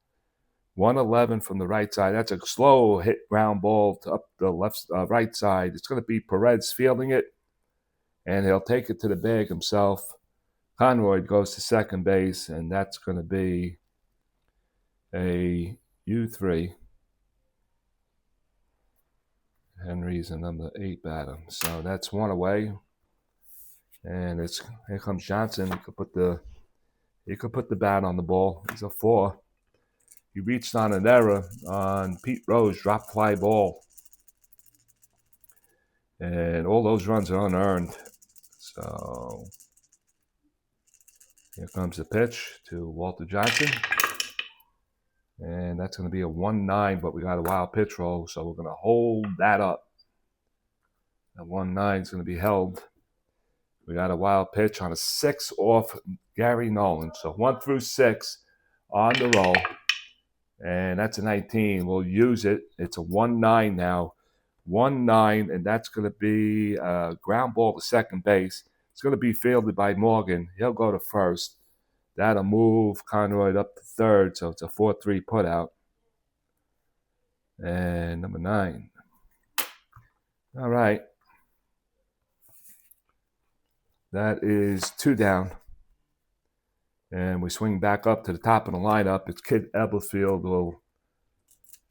1-11 from the right side. That's a slow hit ground ball to up the right side. It's going to be Perez fielding it, and he'll take it to the bag himself. Conroy goes to second base, and that's going to be a U3. Henry's a number 8 batter. So that's one away. And here comes Johnson. He could put the bat on the ball. He's a 4. He reached on an error on Pete Rose, drop fly ball. And all those runs are unearned. So here comes the pitch to Walter Johnson. And that's going to be a 1-9, but we got a wild pitch roll, so we're going to hold that up. That 1-9 is going to be held. We got a wild pitch on a 6 off Gary Nolan. So 1 through 6 on the roll. And that's a 19. We'll use it. It's a 1-9 now. 1-9, and that's going to be a ground ball to second base. It's going to be fielded by Morgan. He'll go to first. That'll move Conroy up to third, so it's a 4-3 putout. And number 9. All right. That is 2 down. And we swing back up to the top of the lineup. It's Kid Eberfield will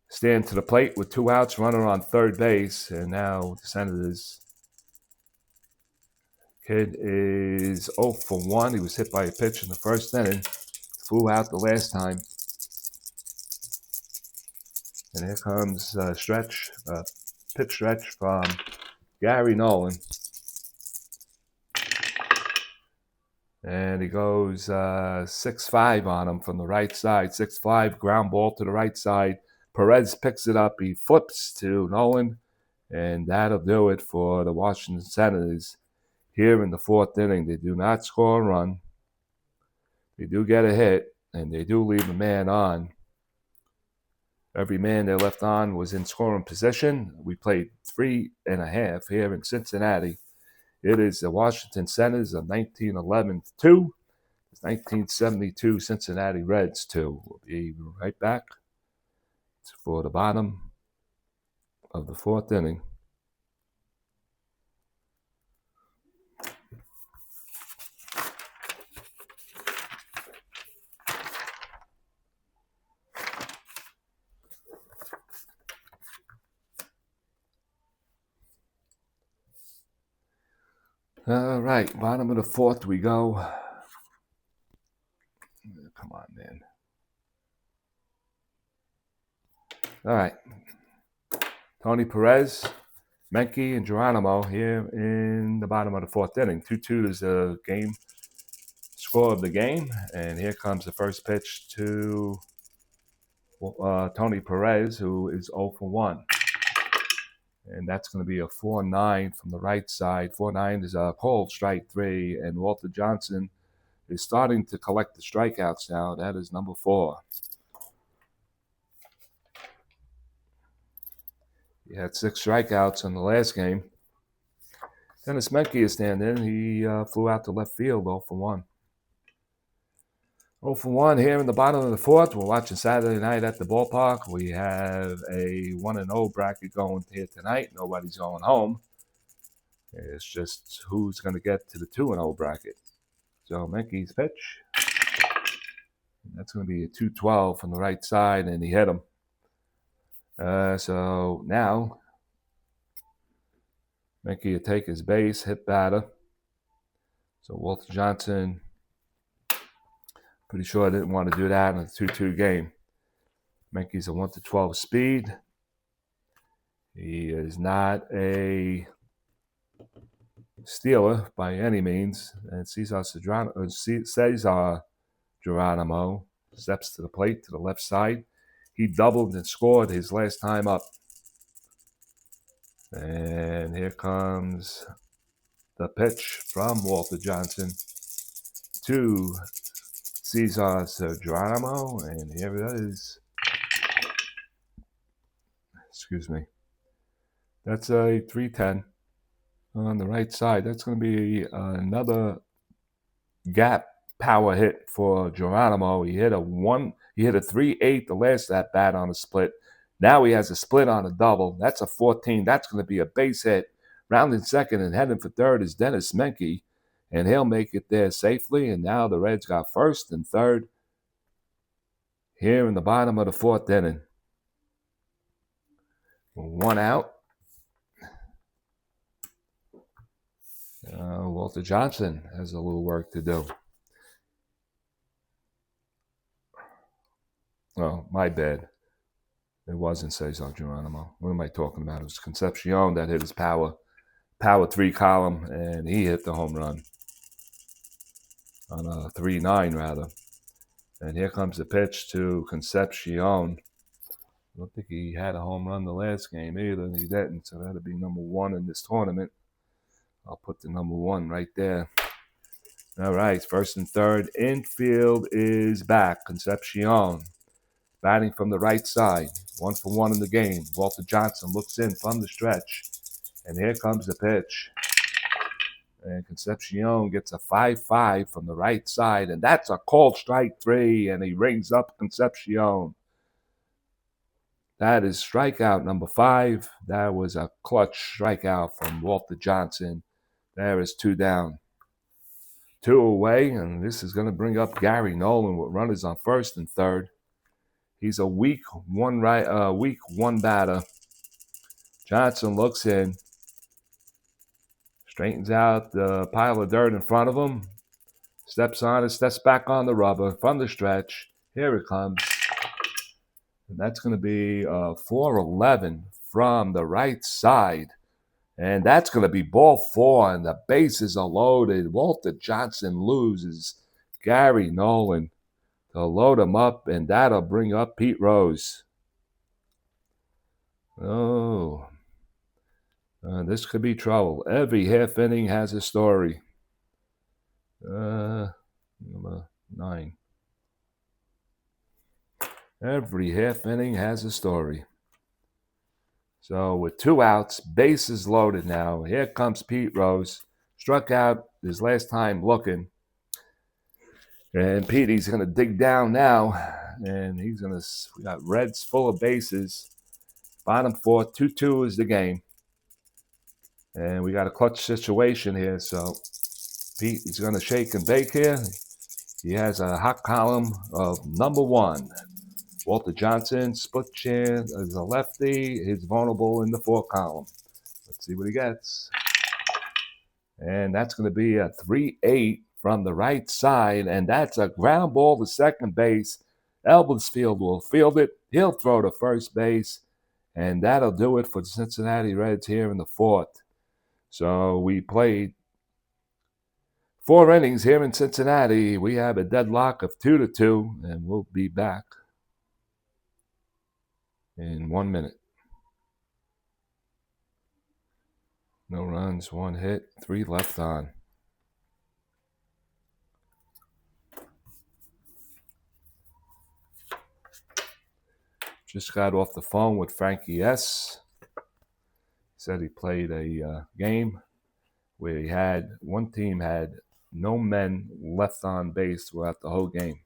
stand to the plate with 2 outs, runner on third base. And now the Senators. Kid is 0 for 1. He was hit by a pitch in the first inning. Flew out the last time. And here comes pitch stretch from Gary Nolan. And he goes 6-5 on him from the right side. 6-5, ground ball to the right side. Perez picks it up. He flips to Nolan. And that'll do it for the Washington Senators. Here in the fourth inning, they do not score a run. They do get a hit, and they do leave a man on. Every man they left on was in scoring position. We played 3.5 here in Cincinnati. It is the Washington Senators of 1911 2. It's 1972 Cincinnati Reds 2. We'll be right back for the bottom of the fourth inning. All right, bottom of the fourth we go. Come on, man. All right. Tony Perez, Menke, and Geronimo here in the bottom of the fourth inning. 2-2 is the game score of the game. And here comes the first pitch to Tony Perez, who is 0 for 1. And that's going to be a 4-9 from the right side. 4-9 is a cold strike 3. And Walter Johnson is starting to collect the strikeouts now. That is number 4. He had 6 strikeouts in the last game. Dennis Menke is standing. He flew out to left field 0 for 1. 0 for 1 here in the bottom of the fourth. We're watching Saturday night at the ballpark. We have a 1-0 bracket going here tonight. Nobody's going home. It's just who's going to get to the 2-0 bracket. So Menke's pitch. That's going to be a 2-12 from the right side, and he hit him. So now Menke will take his base, hit batter. So Walter Johnson, pretty sure I didn't want to do that in a 2-2 game. Menke's a 1-12 speed. He is not a stealer by any means. And Cesar Geronimo steps to the plate to the left side. He doubled and scored his last time up. And here comes the pitch from Walter Johnson to Cesar Geronimo. And here it is. Excuse me. That's a 3-10 on the right side. That's going to be another gap power hit for Geronimo. He hit a 3-8 the last at bat on a split. Now he has a split on a double. That's a 14. That's going to be a base hit. Rounding second and heading for third is Dennis Menke, and he'll make it there safely. And now the Reds got first and third here in the bottom of the fourth inning. 1 out. Walter Johnson has a little work to do. Oh, my bad. It wasn't Cesar Geronimo. What am I talking about? It was Concepcion that hit his power 3 column, and he hit the home run on a 3-9 rather. And here comes the pitch to Concepcion. I don't think he had a home run the last game either. He didn't, so that'll be number 1 in this tournament. I'll put the number 1 right there. All right, first and third. Infield is back. Concepcion batting from the right side. 1 for 1 in the game. Walter Johnson looks in from the stretch. And here comes the pitch. And Concepcion gets a 5-5 from the right side. And that's a called strike 3. And he rings up Concepcion. That is strikeout number 5. That was a clutch strikeout from Walter Johnson. There is 2 down. 2 away. And this is going to bring up Gary Nolan with runners on first and third. He's a weak one batter. Johnson looks in, straightens out the pile of dirt in front of him, steps on it, steps back on the rubber from the stretch. Here it comes. And that's going to be 4-11 from the right side. And that's going to be ball 4, and the bases are loaded. Walter Johnson loses Gary Nolan to load him up, and that'll bring up Pete Rose. Oh, this could be trouble. Every half inning has a story. Number 9. Every half inning has a story. So with 2 outs, bases loaded now. Here comes Pete Rose. Struck out his last time looking. And Petey's going to dig down now. And we got Reds full of bases. Bottom 4, 2-2 is the game. And we got a clutch situation here. So Pete is going to shake and bake here. He has a hot column of number 1. Walter Johnson, split chin as a lefty. He's vulnerable in the 4 column. Let's see what he gets. And that's going to be a 3-8 from the right side. And that's a ground ball to second base. Elbersfield will field it. He'll throw to first base. And that'll do it for the Cincinnati Reds here in the fourth. So we played 4 innings here in Cincinnati. We have a deadlock of 2-2. And we'll be back in 1 minute. No runs, 1 hit, 3 left on. Just got off the phone with Frankie S. Said he played a game where he had one team had no men left on base throughout the whole game.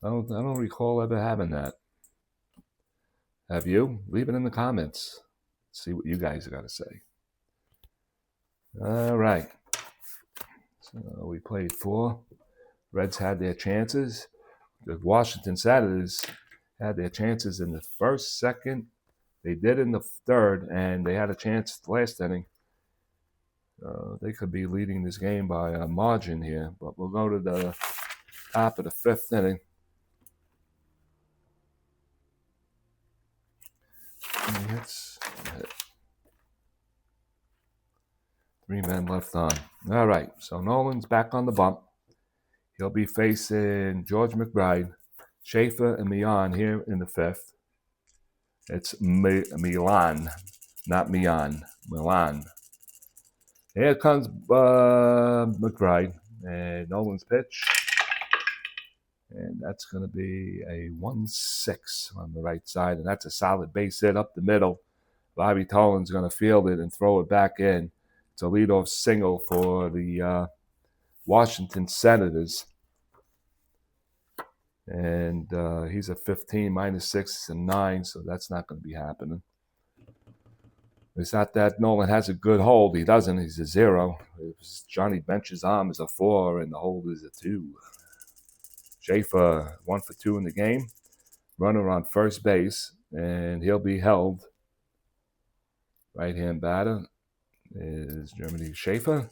I don't recall ever having that. Have you? Leave it in the comments. See what you guys got to say. All right. So we played 4. Reds had their chances. The Washington Senators had their chances in the first, second. They did in the third, and they had a chance last inning. They could be leading this game by a margin here, but we'll go to the top of the 5th inning. Hits. 3 men left on. All right, so Nolan's back on the bump. He'll be facing George McBride, Schaefer, and Milan here in the 5th. It's Milan, not Milan. Milan. Here comes McBride, and Nolan's pitch. And that's going to be a 1-6 on the right side, and that's a solid base hit up the middle. Bobby Tolan's going to field it and throw it back in. It's a leadoff single for the Washington Senators. And he's a 15, -6 is a 9, so that's not going to be happening. It's not that Nolan has a good hold. He doesn't. He's a 0. Johnny Bench's arm is a 4, and the hold is a 2. Schaefer 1 for 2 in the game. Runner on first base, and he'll be held. Right-hand batter is Germany Schaefer.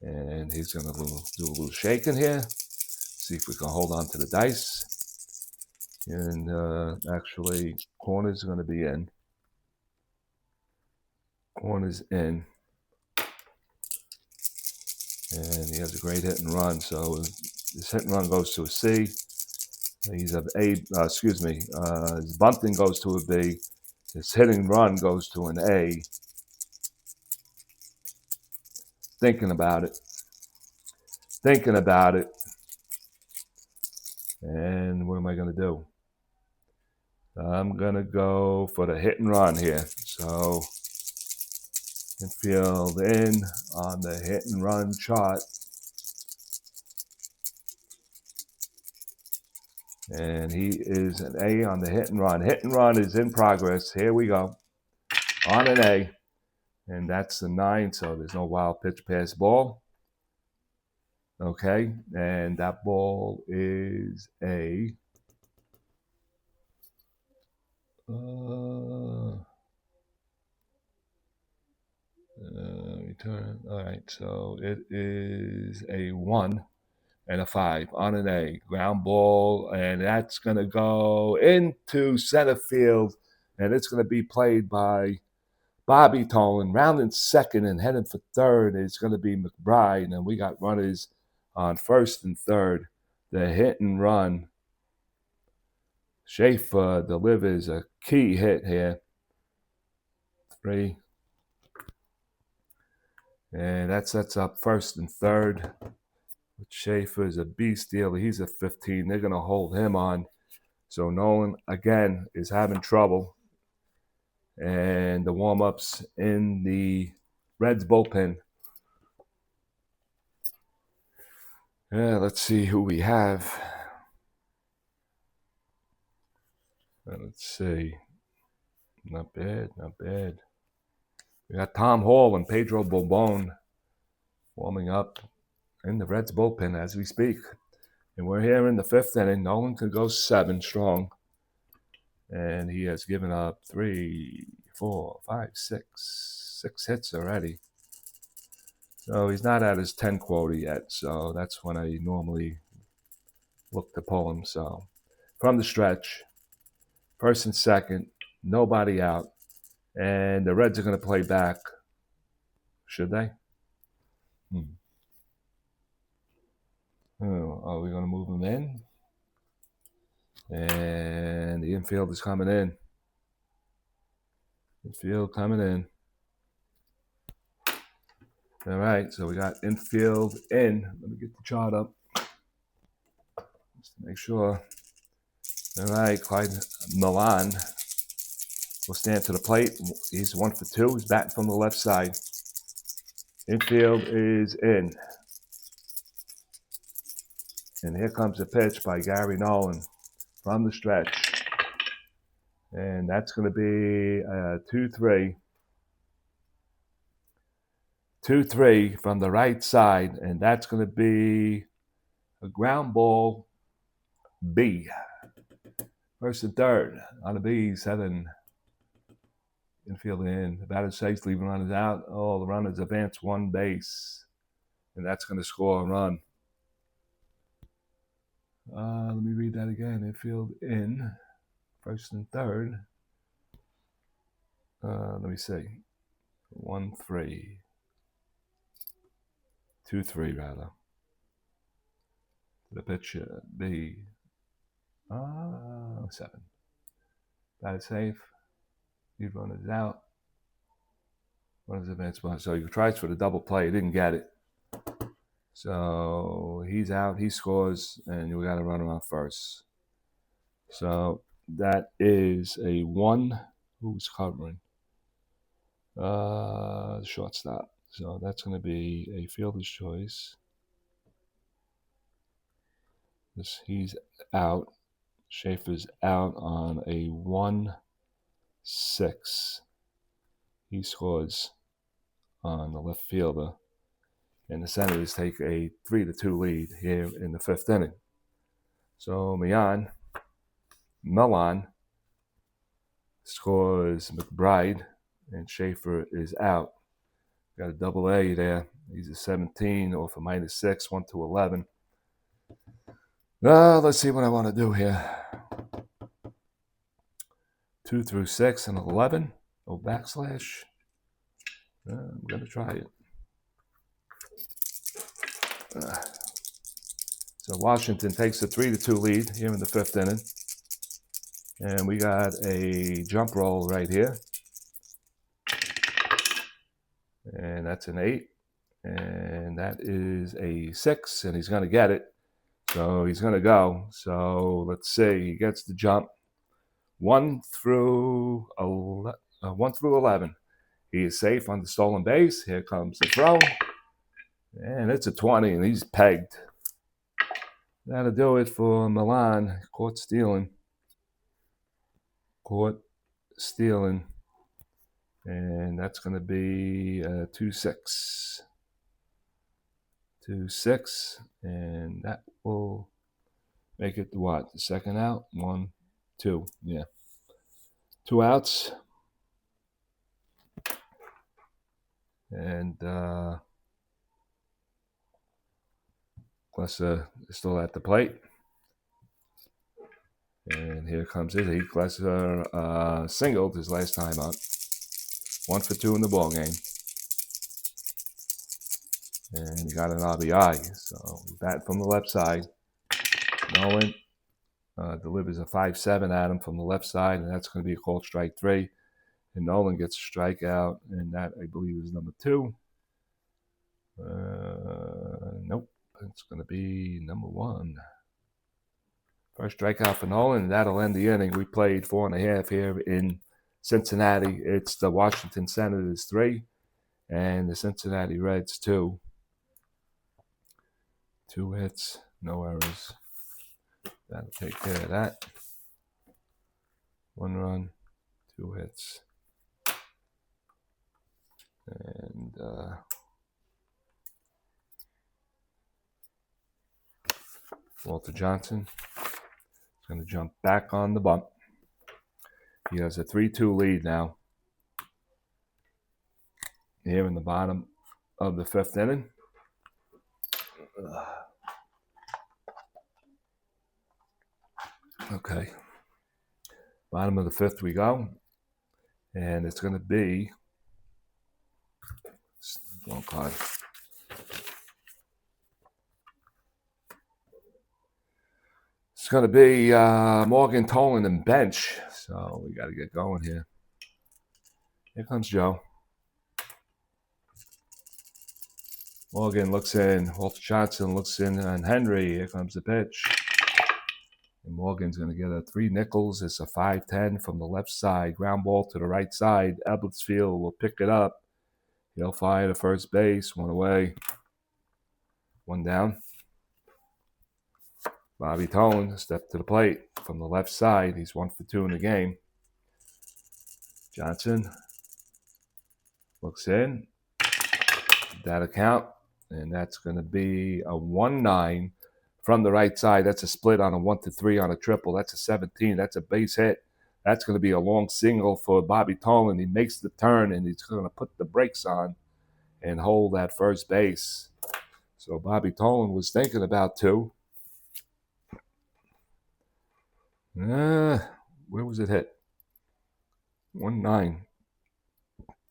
And he's going to do a little shaking here. See if we can hold on to the dice. And actually, corner's going to be in. Corner's in. And he has a great hit and run. So his hit and run goes to a C. He's an A. His bunting goes to a B. His hitting run goes to an A. Thinking about it. And what am I going to do? I'm going to go for the hit and run here. So, infield in on the hit and run chart. And he is an A on the hit and run. Hit and run is in progress. Here we go. On an A. And that's the 9, so there's no wild pitch pass ball. Okay, and that ball is a return. All right, so it is a 1 and a 5 on an A. Ground ball, and that's going to go into center field, and it's going to be played by Bobby Tolan. Rounding second and heading for third is going to be McBride, and we got runners on first and third. The hit and run. Schaefer delivers a key hit here. 3. And that sets up first and third. Schaefer is a beast dealer. He's a 15. They're going to hold him on. So Nolan, again, is having trouble. And the warm-ups in the Reds bullpen. Yeah, let's see who we have. Let's see. Not bad. We got Tom Hall and Pedro Bobone warming up in the Reds bullpen as we speak. And we're here in the 5th inning. Nolan could go 7 strong. And he has given up 3, 4, 5, 6 hits already. So he's not at his 10 quota yet. So that's when I normally look to pull him. So from the stretch, first and second, nobody out. And the Reds are going to play back. Should they? Oh, are we going to move him in? And the infield is coming in. Infield coming in. All right, so we got infield in. Let me get the chart up just to make sure. All right, Clyde Milan will stand to the plate. He's 1 for 2. He's batting from the left side. Infield is in. And here comes a pitch by Gary Nolan from the stretch. And that's going to be 2-3. 2-3 from the right side. And that's going to be a ground ball B. First and third on the B, 7. Infield in. The batter safe, leaving runners out. Oh, the runners advance 1 base. And that's going to score a run. Let me read that again. Infield in. First and third. Let me see. 1-3. 2-3 rather. The pitch B. 7. Batter safe. Lead runners out. Runners advance 1. So he tries for the double play. He didn't get it. So he's out. He scores, and we got to run him out first. So that is a 1. Who's covering? Shortstop. So that's going to be a fielder's choice. He's out. Schaefer's out on a 1-6. He scores on the left fielder. And the Senators take a 3-2 lead here in the 5th inning. So Milan scores McBride, and Schaefer is out. Got a double A there. He's a 17 off a -6, 1-11. Let's see what I want to do here. 2 through 6 and 11. No backslash. I'm going to try it. So Washington takes a 3-2 lead here in the 5th inning. And we got a jump roll right here. And that's an 8. And that is a 6. And he's going to get it. So he's going to go. So let's see. He gets the jump. 1 through 11. He is safe on the stolen base. Here comes the throw. And it's a 20, and he's pegged. That'll do it for Milan. Caught stealing. And that's going to be 2-6. 2-6. And that will make it what? The second out? 1, 2. Yeah. 2 outs. And Glesser is still at the plate. And here comes his heat. Glesser singled his last time up. 1 for 2 in the ball game. And he got an RBI. So bat from the left side. Nolan delivers a 5-7 at him from the left side, and that's going to be a called strike 3. And Nolan gets a strikeout, and that, I believe, is number 2. Nope. It's going to be number 1. First strikeout for Nolan, and that'll end the inning. We played 4.5 here in Cincinnati. It's the Washington Senators 3 and the Cincinnati Reds 2. 2 hits, no errors. That'll take care of that. 1 run, 2 hits. And Walter Johnson is going to jump back on the bump. He has a 3-2 lead now. Here in the bottom of the 5th inning. Okay. Bottom of the 5th we go. And it's going to be wrong card. It's going to be Morgan, Tolan, and bench. So we got to get going here. Here comes Joe. Morgan looks in. Walter Johnson looks in, and Henry. Here comes the pitch. And Morgan's going to get a 3 nickels. It's a 5-10 from the left side. Ground ball to the right side. Ebbetsfield will pick it up. He'll fire to first base. 1 away. 1 down. Bobby Tolan step to the plate from the left side. He's 1 for 2 in the game. Johnson looks in. That account. And that's going to be a 1-9 from the right side. That's a split on a 1-3 on a triple. That's a 17. That's a base hit. That's going to be a long single for Bobby Tolan. He makes the turn, and he's going to put the brakes on and hold at first base. So Bobby Tolan was thinking about 2. Where was it hit? 1-9.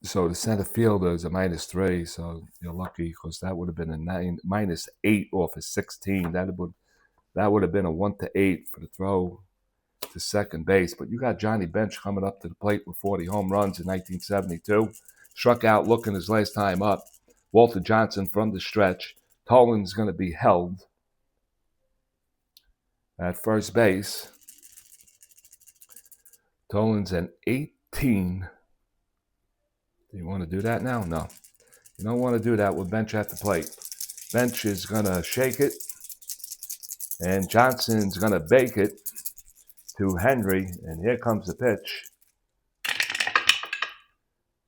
So the center fielder is a -3, so you're lucky because that would have been a -8 off of 16. That would have been a 1-8 for the throw to second base. But you got Johnny Bench coming up to the plate with 40 home runs in 1972. Struck out looking his last time up. Walter Johnson from the stretch. Tolan's going to be held at first base. Tolan's an 18. Do you want to do that now? No. You don't want to do that with Bench at the plate. Bench is going to shake it. And Johnson's going to bake it to Henry. And here comes the pitch.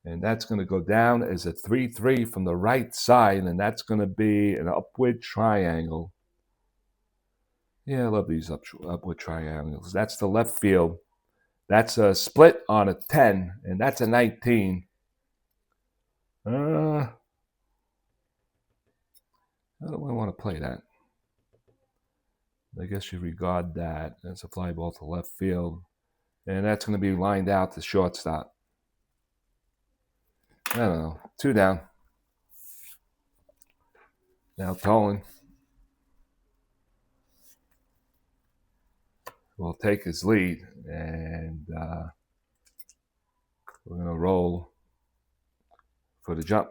And that's going to go down as a 3-3 from the right side. And that's going to be an upward triangle. Yeah, I love these upward triangles. That's the left field. That's a split on a 10. And that's a 19. How do I want to play that? I guess you regard that as a fly ball to left field. And that's going to be lined out to shortstop. I don't know. 2 down. Now Tolan will take his lead. And we're going to roll for the jump.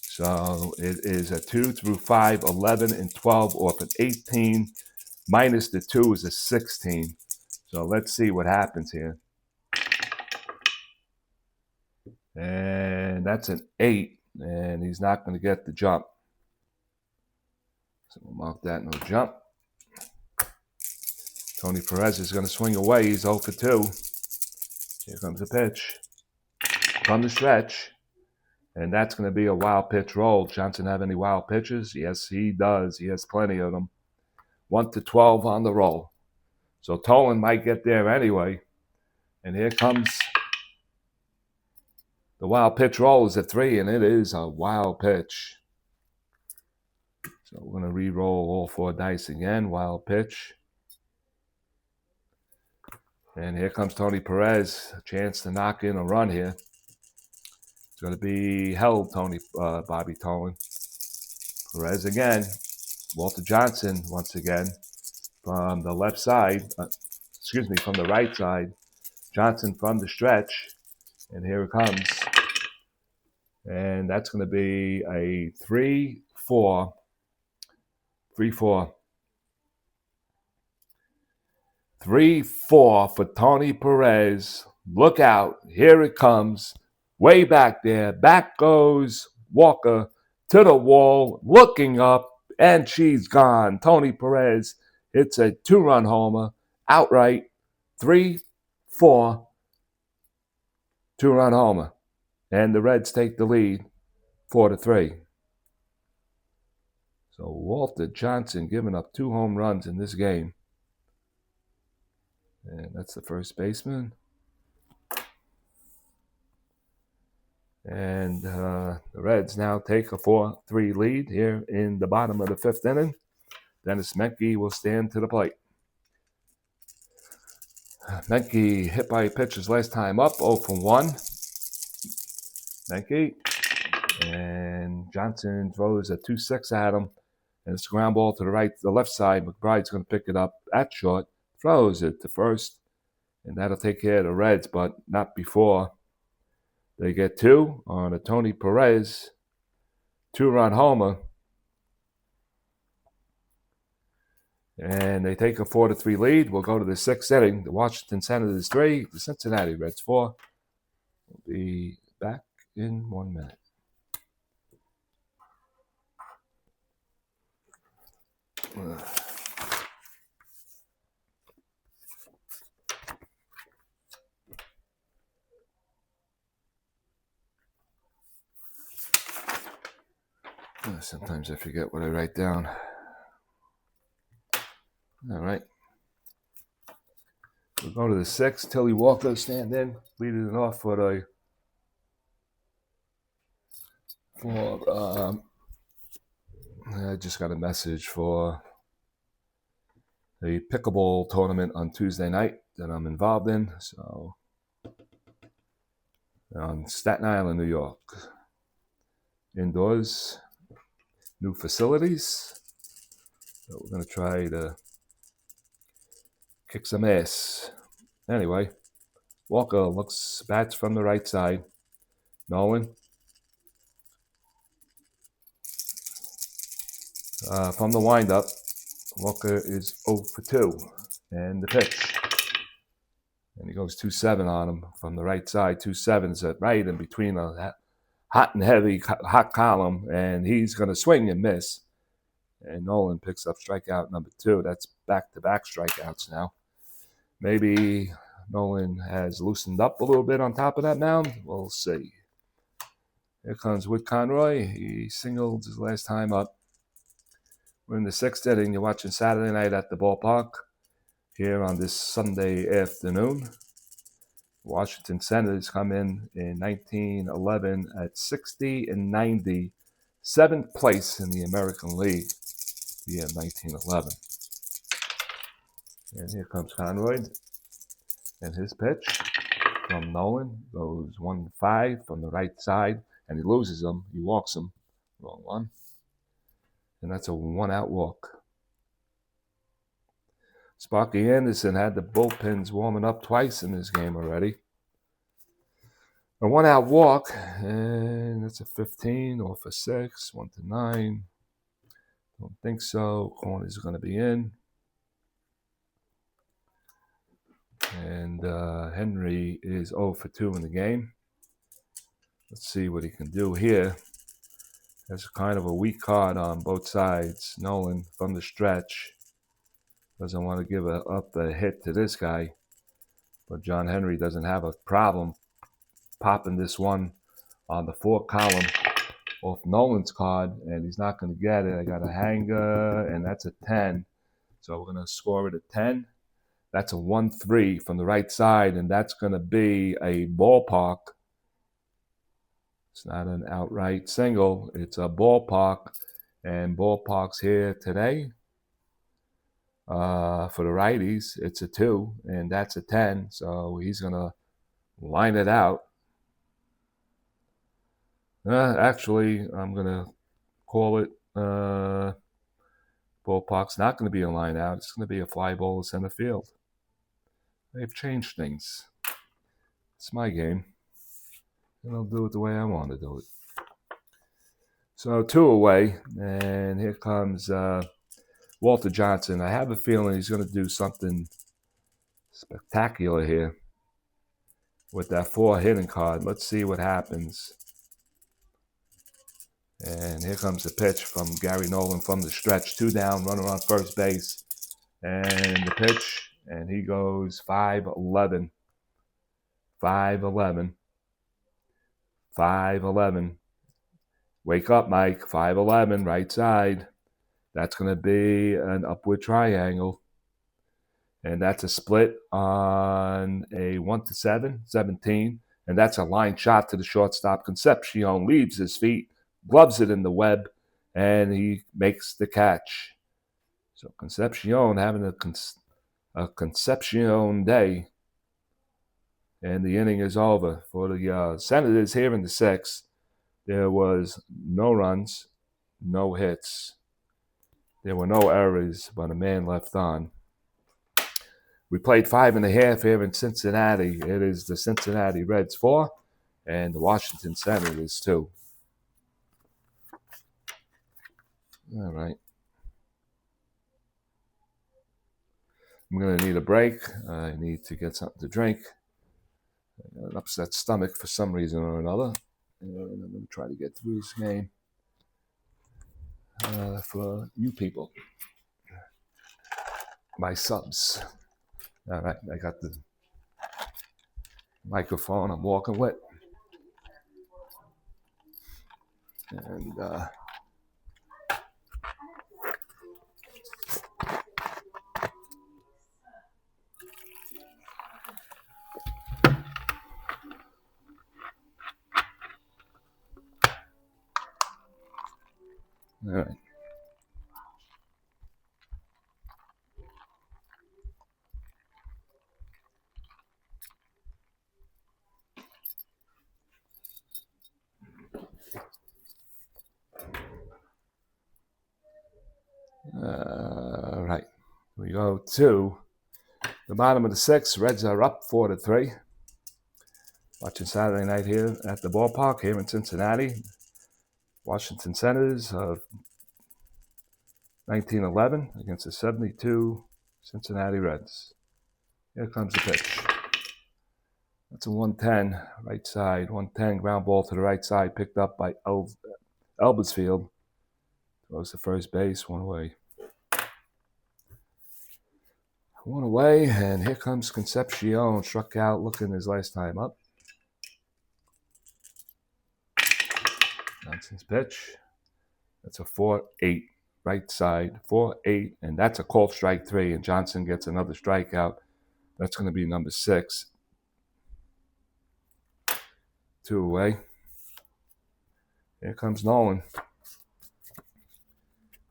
So it is a 2 through 5, 11, and 12 off an 18. Minus the 2 is a 16. So let's see what happens here. And that's an 8. And he's not going to get the jump. So we'll mark that no jump. Tony Perez is going to swing away. He's 0 for 2. Here comes the pitch. From the stretch. And that's going to be a wild pitch roll. Johnson have any wild pitches? Yes, he does. He has plenty of them. 1-12 on the roll. So Tolan might get there anyway. And here comes the wild pitch roll is a 3, and it is a wild pitch. So we're going to re-roll all 4 dice again. Wild pitch. And here comes Tony Perez. A chance to knock in a run here. It's going to be held, Bobby Tolan. Perez again. Walter Johnson once again from the left side. From the right side. Johnson from the stretch. And here it comes. And that's going to be a 3-4. 3-4. 3-4 for Tony Perez. Look out. Here it comes. Way back there. Back goes Walker to the wall. Looking up. And she's gone. Tony Perez hits a 2-run homer. Outright. 3-4. 2-run homer. And the Reds take the lead 4-3. So Walter Johnson giving up 2 home runs in this game. And that's the first baseman. And the Reds now take a 4-3 lead here in the bottom of the 5th inning. Dennis Menke will stand to the plate. Menke hit by a pitch his last time up, 0 for 1. Menke. And Johnson throws a 2-6 at him. And it's a ground ball to the left side. McBride's going to pick it up at short, throws it to first. And that'll take care of the Reds, but not before they get 2 on a Tony Perez 2-run homer. And they take a 4-3 lead. We'll go to the 6th inning. The Washington Senators 3, the Cincinnati Reds 4. We'll be back in 1 minute. Sometimes I forget what I write down. All right. We'll go to the 6th. Tilly Walker stand in, leading it off I just got a message for the pickleball tournament on Tuesday night that I'm involved in. So on Staten Island, New York. Indoors, new facilities. So we're going to try to kick some ass. Anyway, Walker bats from the right side. Nolan. From the windup, Walker is 0 for 2. And the pitch. And he goes 2-7 on him from the right side. 2-7's at right in between a hot and heavy hot column. And he's going to swing and miss. And Nolan picks up strikeout number 2. That's back-to-back strikeouts now. Maybe Nolan has loosened up a little bit on top of that mound. We'll see. Here comes Whit Conroy. He singled his last time up. We're in the 6th inning. You're watching Saturday Night at the Ballpark here on this Sunday afternoon. Washington Senators come in 1911 at 60-90, 7th place in the American League. Yeah, 1911. And here comes Conroy. And his pitch from Nolan goes 1-5 from the right side. And he loses him. He walks him. Wrong one. And that's a 1-out walk. Sparky Anderson had the bullpens warming up twice in this game already. A 1-out walk, and that's a 15 off a 6, 1-9. Don't think so. Corners are going to be in. And Henry is 0 for 2 in the game. Let's see what he can do here. That's kind of a weak card on both sides. Nolan from the stretch doesn't want to give up a hit to this guy. But John Henry doesn't have a problem popping this one on the 4 column off Nolan's card, and he's not going to get it. I got a hanger, and that's a 10. So we're going to score it at 10. That's a 1-3 from the right side, and that's going to be a ballpark. It's not an outright single. It's a ballpark, and ballparks here today. For the righties, it's a 2, and that's a 10. So he's going to line it out. Actually, I'm going to call it ballpark's not going to be a line out. It's going to be a fly ball to center field. They've changed things. It's my game. And I'll do it the way I want to do it. So 2 away, and here comes Walter Johnson. I have a feeling he's going to do something spectacular here with that 4 hitting card. Let's see what happens. And here comes the pitch from Gary Nolan from the stretch. 2 down, runner on first base. And the pitch, and he goes 5-11. 5-11. 5-11. Wake up, Mike. 5-11, right side. That's going to be an upward triangle. And that's a split on a 1-7, 17. and that's a line shot to the shortstop. Concepcion leaves his feet, gloves it in the web, and he makes the catch. So Concepcion having a Concepcion day, and the inning is over for the Senators here in the sixth. There was no runs, no hits. There were no errors, but a man left on. We played 5.5 here in Cincinnati. It is the Cincinnati Reds 4 and the Washington Senators 2. All right. I'm going to need a break. I need to get something to drink. An upset stomach for some reason or another. And I'm going to try to get through this game for you people. My subs. All right, I got the microphone I'm walking with. And all right. Right. We go to the bottom of the sixth. Reds are up 4-3. Watching Saturday night here at the ballpark here in Cincinnati. Washington Senators of 1911 against the 72 Cincinnati Reds. Here comes the pitch. That's a 110 right side. 110 ground ball to the right side, picked up by Elbersfield. Goes to first base, one away. One away, and here comes Concepcion. Struck out looking his last time up. Johnson's pitch. That's a 4-8 right side. 4-8, and that's a called strike 3, and Johnson gets another strikeout. That's going to be number 6. 2 away. Here comes Nolan.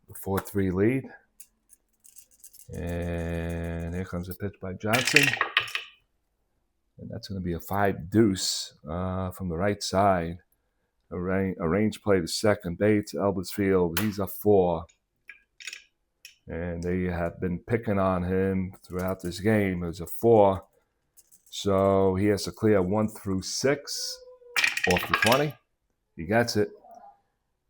The 4-3 lead. And here comes a pitch by Johnson. And that's going to be a 5-deuce from the right side. A range play to second. Bates, Elbersfield, he's a 4. And they have been picking on him throughout this game. It was a 4. So he has to clear 1 through 6 off the 20. He gets it.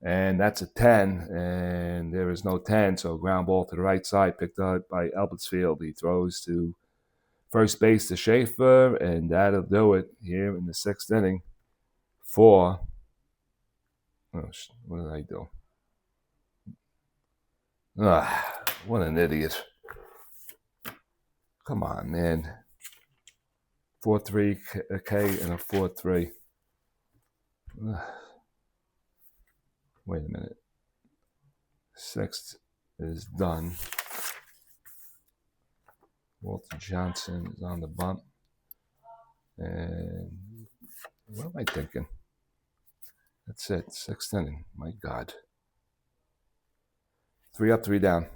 And that's a 10. And there is no 10. So ground ball to the right side, picked up by Elbersfield. He throws to first base to Schaefer, and that'll do it here in the 6th inning. 4. Oh, what did I do? What an idiot. Come on, man. 4-3 K and a 4-3. Wait a minute. 6th is done. Walter Johnson is on the bump. And what am I thinking? That's it. 6th inning. My God. 3 up, 3 down.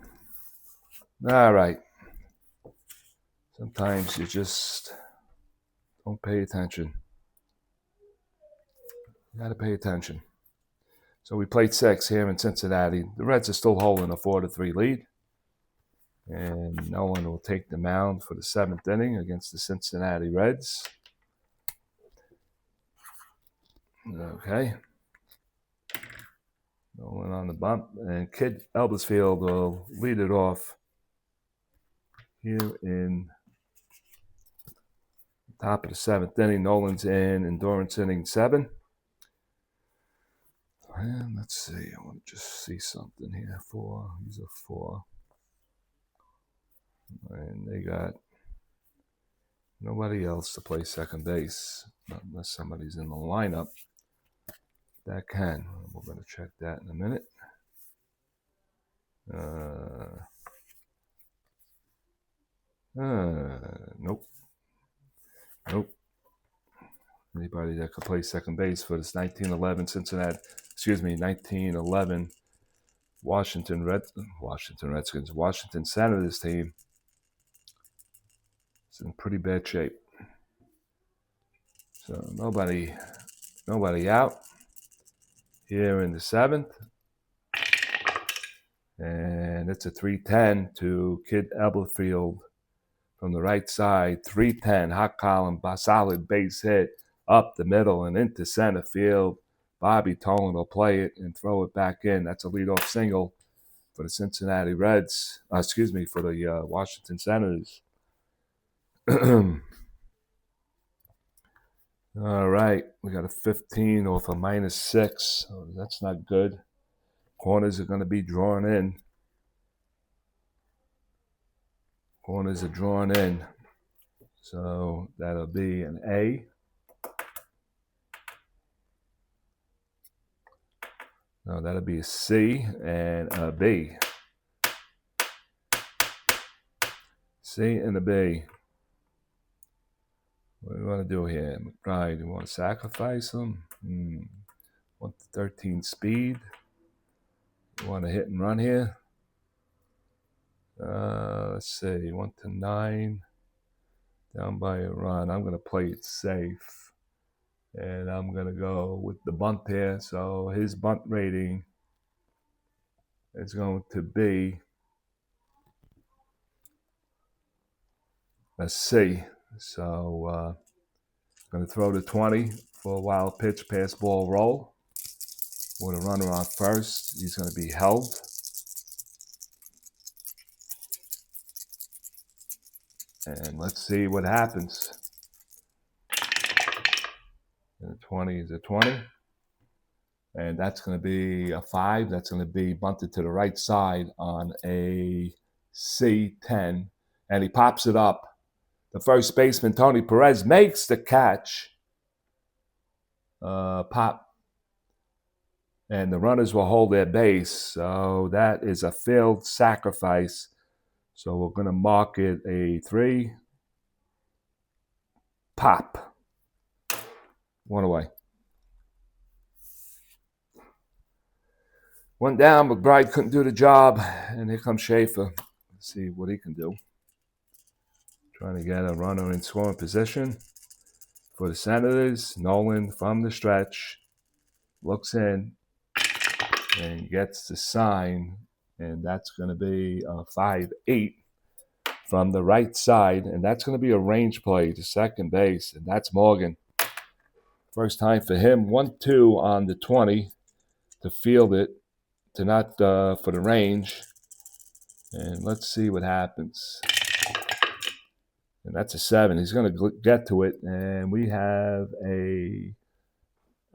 All right. Sometimes you just don't pay attention. You got to pay attention. So we played 6 here in Cincinnati. The Reds are still holding a 4-3 lead. And Nolan will take the mound for the 7th inning against the Cincinnati Reds. Okay. Nolan on the bump. And Kid Elbersfield will lead it off here in the top of the 7th inning. Nolan's in endurance inning 7. And let's see. I want to just see something here. 4. He's a 4. And they got nobody else to play second base, not unless somebody's in the lineup that can. We're going to check that in a minute. Nope. Anybody that could play second base for this 1911 Washington Redskins, Washington Senators team is in pretty bad shape. So nobody out here in the 7th. And it's a 3-10 to Kid Eberfield from the right side. 3-10, hot column, solid base hit up the middle and into center field. Bobby Tolan will play it and throw it back in. That's a leadoff single for the Cincinnati Reds. For the Washington Senators. All right, we got a 15 off a -6. So that's not good. Corners are going to be drawn in. Corners are drawn in. So that'll be an A. No, that'll be a C and a B. C and a B. What do you want to do here? McBride, you want to sacrifice him? Want the 13 speed? You want to hit and run here? Let's see, 1-9. Down by a run. I'm going to play it safe. And I'm going to go with the bunt here. So his bunt rating is going to be a C. So going to throw the 20 for a wild pitch, pass, ball, roll. With a runner on first. He's going to be held. And let's see what happens. And the 20 is a 20. And that's going to be a 5. That's going to be bunted to the right side on a C10. And he pops it up. The first baseman, Tony Perez, makes the catch. Pop. And the runners will hold their base. So that is a failed sacrifice. So we're going to mark it a 3. Pop. 1 away. One down, McBride couldn't do the job. And here comes Schaefer. Let's see what he can do. Trying to get a runner in scoring position for the Senators. Nolan from the stretch. Looks in and gets the sign. And that's going to be a 5-8 from the right side. And that's going to be a range play to second base. And that's Morgan. First time for him. 1-2 on the 20 to field it. To not for the range. And let's see what happens. And that's a 7. He's going to get to it. And we have an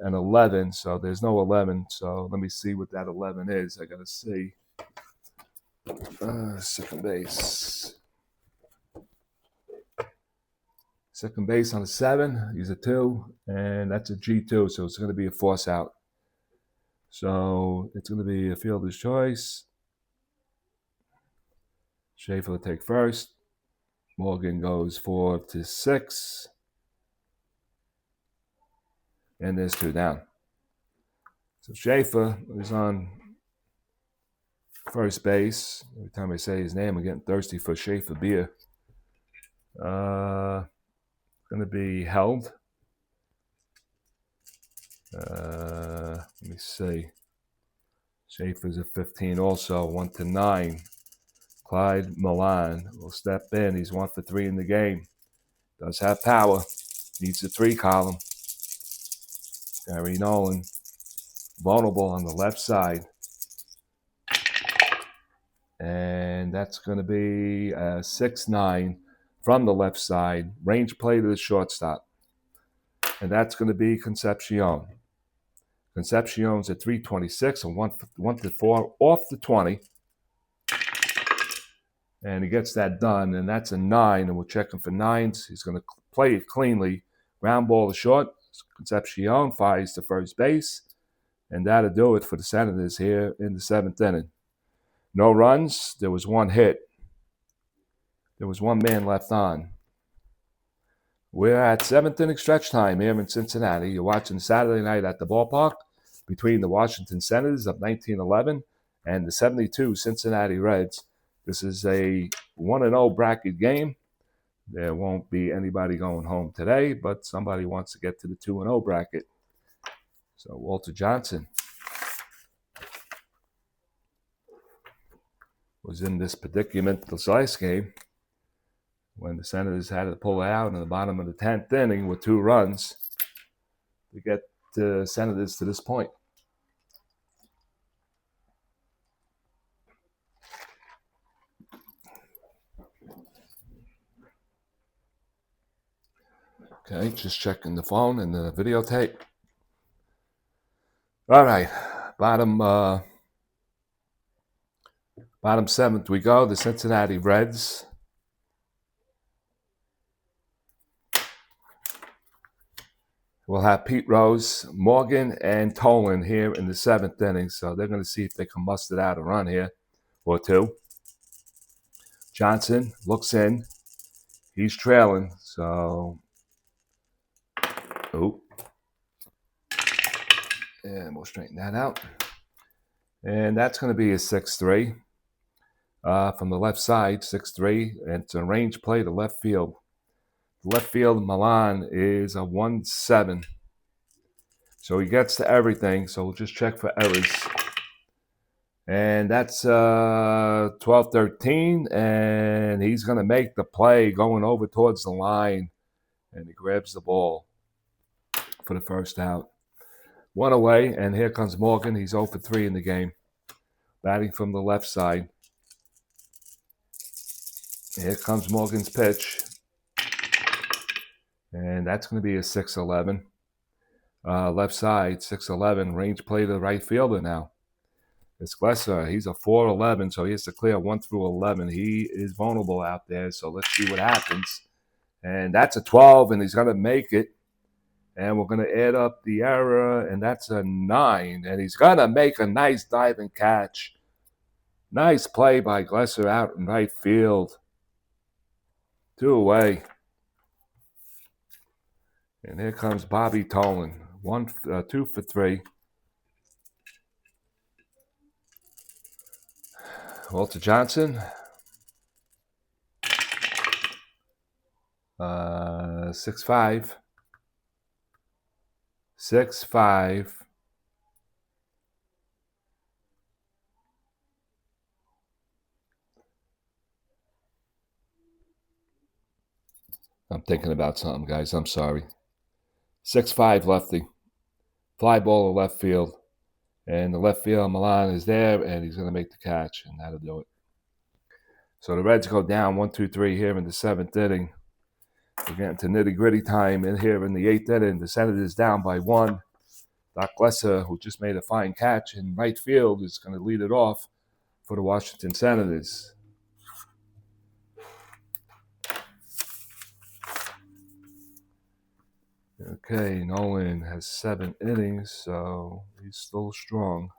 11. So there's no 11. So let me see what that 11 is. I got to see. Second base. Second base on a 7. He's a 2. And that's a G2. So it's going to be a force out. So it's going to be a fielder's choice. Schaefer will take first. Morgan goes 4 to 6. And there's 2 down. So Schaefer is on first base. Every time I say his name, I'm getting thirsty for Schaefer beer. Going to be held. Let me see. Schaefer's a 15 also, 1-9. Clyde Milan will step in. He's 1 for 3 in the game. Does have power. Needs the 3 column. Gary Nolan, vulnerable on the left side. And that's going to be a 6-9 from the left side. Range play to the shortstop. And that's going to be Concepcion. Concepcion's at 326 and 1 to 4 off the 20. And he gets that done, and that's a 9, and we're checking for 9s. He's going to play it cleanly. Ground ball to short. Concepcion fires to first base, and that'll do it for the Senators here in the 7th inning. No runs. There was 1 hit. There was 1 man left on. We're at 7th inning stretch time here in Cincinnati. You're watching Saturday Night at the Ballpark between the Washington Senators of 1911 and the 72 Cincinnati Reds. This is a 1-0 bracket game. There won't be anybody going home today, but somebody wants to get to the 2-0 bracket. So Walter Johnson was in this predicament this last game when the Senators had to pull out in the bottom of the 10th inning with 2 runs to get the Senators to this point. Okay, just checking the phone and the videotape. All right, bottom 7th we go. The Cincinnati Reds. We'll have Pete Rose, Morgan, and Tolan here in the 7th inning. So they're going to see if they can muster out a run here or 2. Johnson looks in. He's trailing. So, and we'll straighten that out. And that's going to be a 6-3 from the left side, 6-3. And it's a range play to left field. Left field, Milan is a 1-7. So he gets to everything. So we'll just check for errors. And that's 12-13. And he's going to make the play going over towards the line. And he grabs the ball for the first out. 1 away. And here comes Morgan. He's 0 for 3 in the game. Batting from the left side. Here comes Morgan's pitch. And that's going to be a 6-11. Left side, 6-11. Range play to the right fielder now. It's Glesser. He's a 4-11, so he has to clear 1 through 11. He is vulnerable out there, so let's see what happens. And that's a 12, and he's going to make it. And we're going to add up the error, and that's a 9. And he's going to make a nice diving catch. Nice play by Glesser out in right field. 2 away. And here comes Bobby Tolan. 2 for 3. Walter Johnson. 6-5. 6-5. I'm thinking about something, guys. I'm sorry. 6-5 lefty. Fly ball to left field. And the left field, Milan is there, and he's going to make the catch, and that'll do it. So the Reds go down 1-2-3 here in the 7th inning. We're getting to nitty-gritty time in here in the 8th inning. The Senators down by 1. Doc Glesser, who just made a fine catch in right field, is going to lead it off for the Washington Senators. Okay, Nolan has 7 innings, so he's still strong.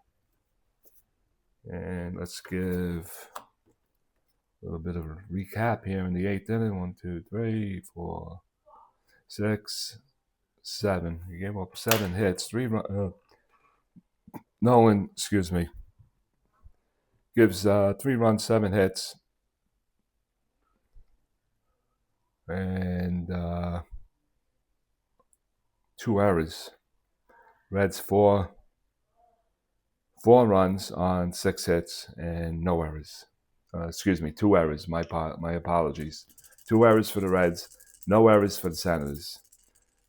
And let's give a little bit of a recap here in the 8th inning. 1, 2, 3, 4, 6, 7. He gave up 7 hits. 3 runs. Nolan, excuse me, gives 3 runs, 7 hits. And 2 errors. Reds 4 runs on 6 hits and no errors. 2 errors. My apologies. 2 errors for the Reds, no errors for the Senators.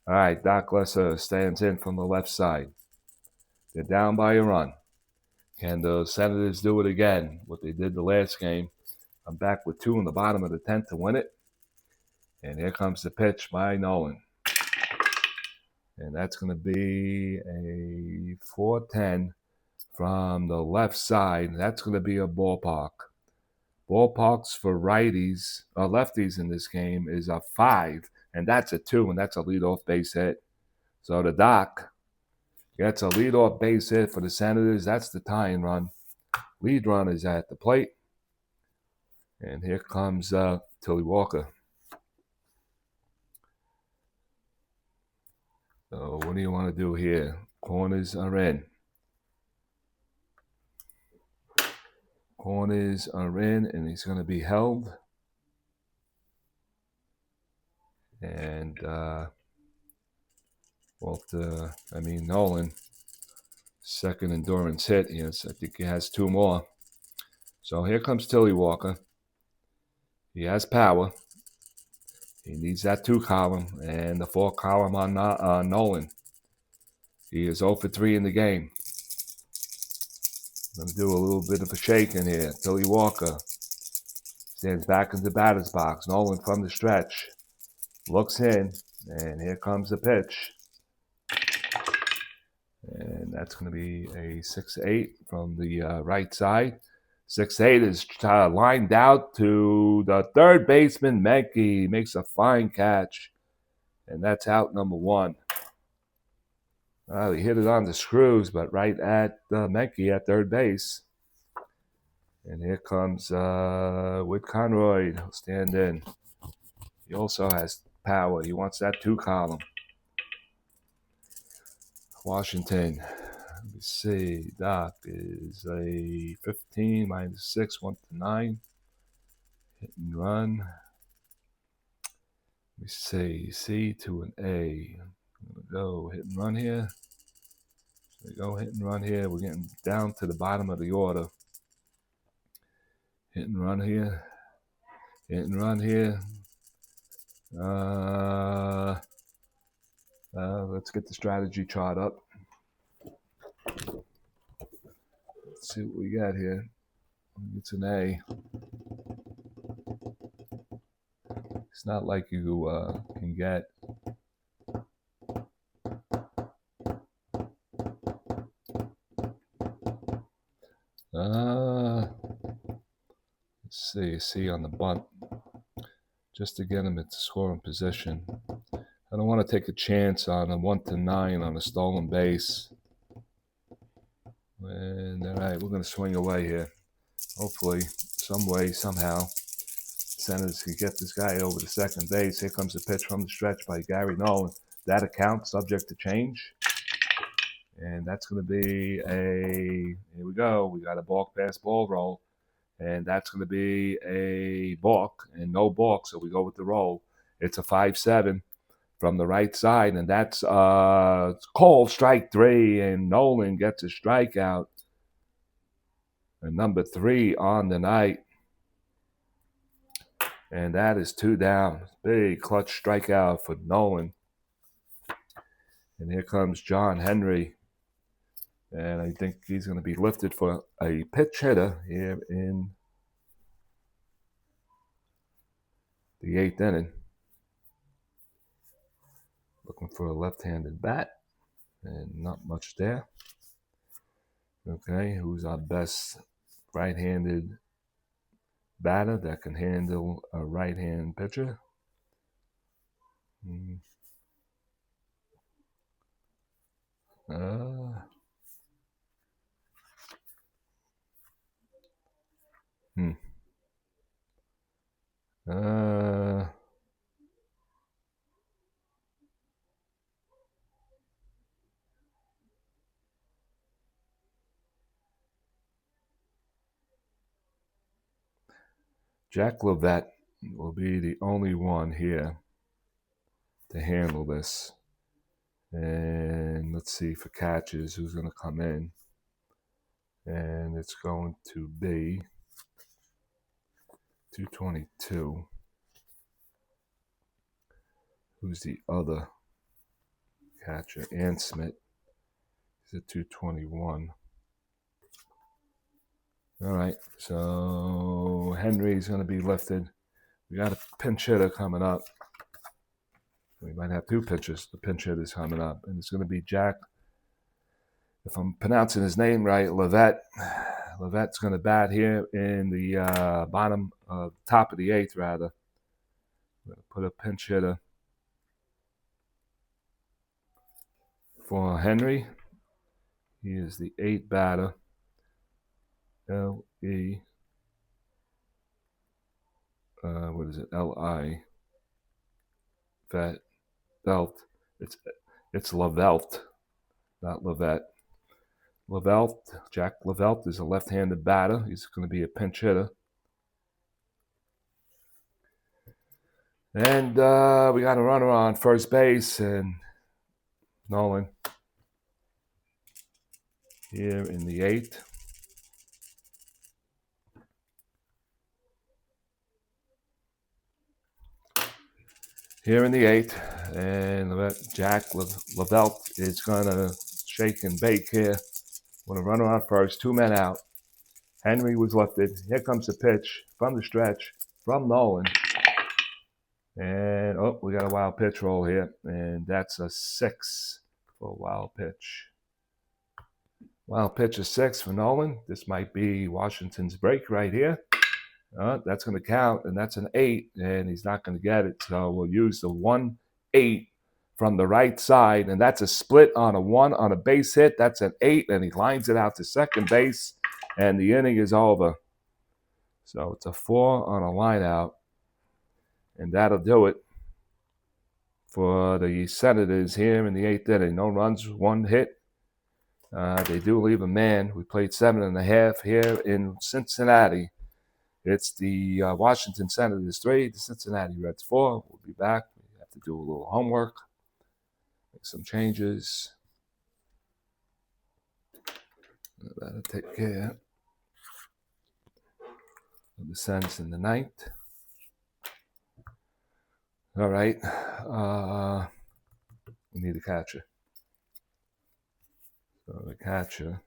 All right, Doc Glesser stands in from the left side. They're down by a run. Can the Senators do it again? What they did the last game. I'm back with 2 in the bottom of the 10th to win it. And here comes the pitch by Nolan. And that's going to be a 4-10 from the left side. That's going to be a ballpark. Ballparks for lefties in this game is a 5, and that's a 2, and that's a leadoff base hit. So the Doc gets a leadoff base hit for the Senators. That's the tying run. Lead run is at the plate. And here comes Tilly Walker. So what do you want to do here? Corners are in. Corners are in, and he's going to be held. And Nolan, second endurance hit. Yes, I think he has 2 more. So here comes Tilly Walker. He has power. He needs that 2 column and the 4 column on Nolan. He is 0 for 3 in the game. I'm going to do a little bit of a shake in here. Tilly Walker stands back in the batter's box. Nolan from the stretch looks in, and here comes the pitch. And that's going to be a 6-8 from the right side. 6-8 is lined out to the third baseman, Menke. Makes a fine catch. And that's out number 1. He hit it on the screws, but right at Menke at third base. And here comes Whit Conroy. He'll stand in. He also has power. He wants that 2 column. Washington. Let me see. Doc is a 15 minus 6, 1 to 9. Hit and run. Let me see. C to an A. I'm going to go hit and run here. We go hit and run here. We're getting down to the bottom of the order. Hit and run here. Hit and run here. Let's get the strategy chart up. Let's see what we got here. It's an A. It's not like you can get let's see on the bunt, just to get him into scoring position. I don't want to take a chance on a 1 to 9 on a stolen base. And all right, we're going to swing away here. Hopefully, some way, somehow, Senators can get this guy over to second base. Here comes a pitch from the stretch by Gary Nolan. That account subject to change. And that's going to be here we go. We got a balk pass ball roll. And that's going to be a balk and no balk. So we go with the roll. It's a 5-7 from the right side. And that's called strike 3. And Nolan gets a strikeout. And number 3 on the night. And that is 2 down. Big clutch strikeout for Nolan. And here comes John Henry. And I think he's going to be lifted for a pitch hitter here in the 8th inning. Looking for a left-handed bat. And not much there. Okay, who's our best right-handed batter that can handle a right-hand pitcher? Jack Levette will be the only one here to handle this. And let's see for catches who's going to come in. And it's going to be 222. Who's the other catcher? Ann Smith. He's at 221. All right, so Henry's going to be lifted. We got a pinch hitter coming up. We might have 2 pitchers. The pinch hitter is coming up, and it's going to be Jack, if I'm pronouncing his name right, Levette. Levette's going to bat here in the top of the 8th, rather. I'm going to put a pinch hitter for Henry. He is the 8th batter. L-E. What is it? L-I. Belt. It's Lavelt, not Levette. Lavelt, Jack Lavelt is a left-handed batter. He's going to be a pinch hitter. And we got a runner on first base, and Nolan here in the 8th. Here in the 8th, and Jack Lavelt is going to shake and bake here with a runner on first, 2 men out. Henry was lifted. Here comes the pitch from the stretch from Nolan. And, oh, we got a wild pitch roll here, and that's a 6 for a wild pitch. Wild pitch is 6 for Nolan. This might be Washington's break right here. That's going to count, and that's an 8, and he's not going to get it. So we'll use the 1-8 from the right side, and that's a split on a 1 on a base hit. That's an 8, and he lines it out to second base, and the inning is over. So it's a 4 on a line out, and that'll do it for the Senators here in the 8th inning. No runs, 1 hit. They do leave a man. We played 7.5 here in Cincinnati. It's the Washington Senators 3, the Cincinnati Reds 4. We'll be back. We have to do a little homework, make some changes. That'll take care of the Sens in the 9th. All right. We need a catcher. So the catcher,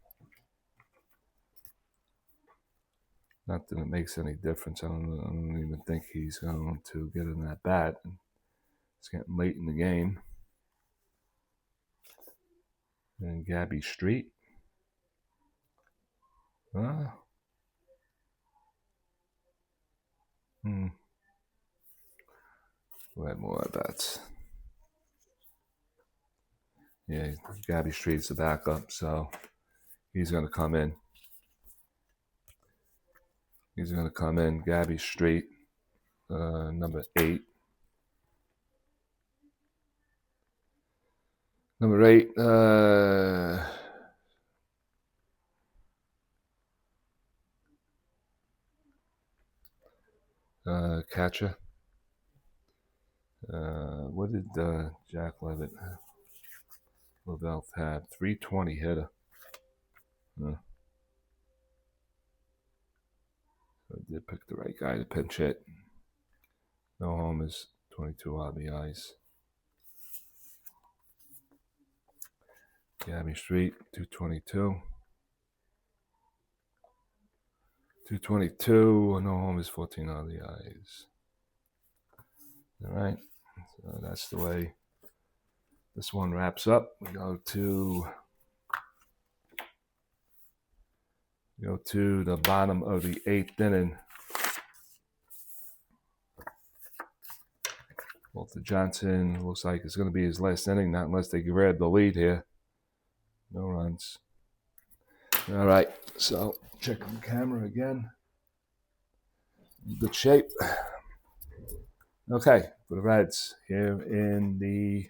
not that it makes any difference. I don't even think he's going to get in that bat. It's getting late in the game. And Gabby Street. Who had more bats? Yeah, Gabby Street's the backup, so he's going to come in. He's going to come in. Gabby Street, number 8. Number 8, catcher. What did Jack Lavelt have? 320 hitter. So I did pick the right guy to pinch hit. No homers, 22 RBIs. Gabby Street, 222. 222, no homers, 14 RBIs. All right, so that's the way this one wraps up. We go to the bottom of the 8th inning. W.JOHNSON looks like it's going to be his last inning, not unless they grab the lead here. No runs. All right, so checking the camera again. Good shape. Okay, for the Reds here in the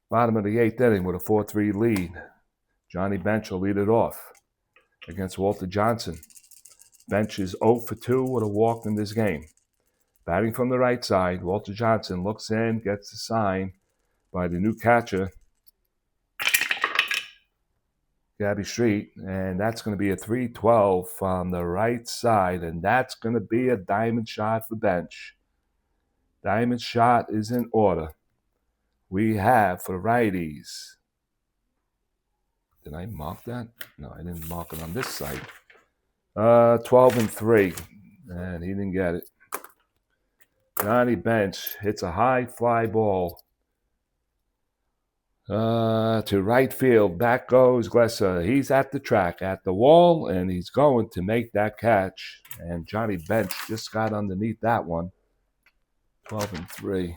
bottom of the 8th inning with a 4-3 lead. Johnny Bench will lead it off against W.JOHNSON. Bench is 0 for 2 with a walk in this game. Batting from the right side, W.JOHNSON looks in, gets the sign by the new catcher, Gabby Street, and that's going to be a 3-12 from the right side, and that's going to be a diamond shot for Bench. Diamond shot is in order. We have for righties. Did I mark that? No, I didn't mark it on this side. 12-3, and he didn't get it. Johnny Bench hits a high fly ball to right field. Back goes Glesser. He's at the track, at the wall, and he's going to make that catch. And Johnny Bench just got underneath that one. 12-3.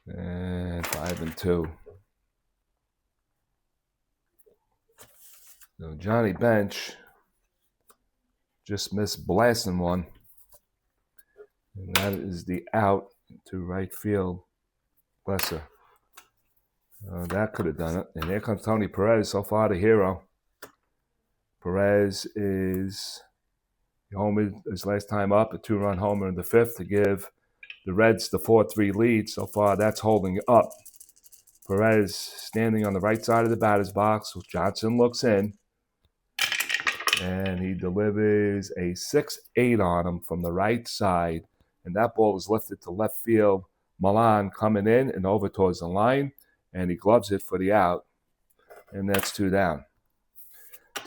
And 5-2. So Johnny Bench just missed blasting one. And that is the out to right field. Bless her. That could have done it. And here comes Tony Perez, so far the hero. Perez is homered his last time up, a 2-run homer in the 5th to give the Reds the 4-3 lead. So far, that's holding up. Perez standing on the right side of the batter's box. Johnson looks in, and he delivers a 6-8 on him from the right side. And that ball is lifted to left field. Milan coming in and over towards the line, and he gloves it for the out. And that's 2 down.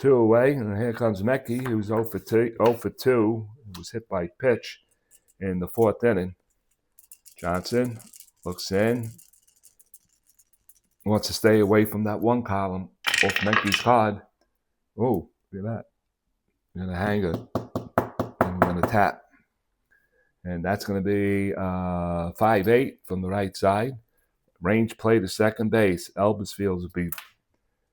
2 away, and here comes Mekki, who's 0 for 2. He was hit by pitch in the 4th inning. Johnson looks in, wants to stay away from that 1 column off Mekki's card. Oh, look at that. We're going to hang it, and we're going to tap. And that's going to be 5-8 from the right side. Range play to second base. Elbersfield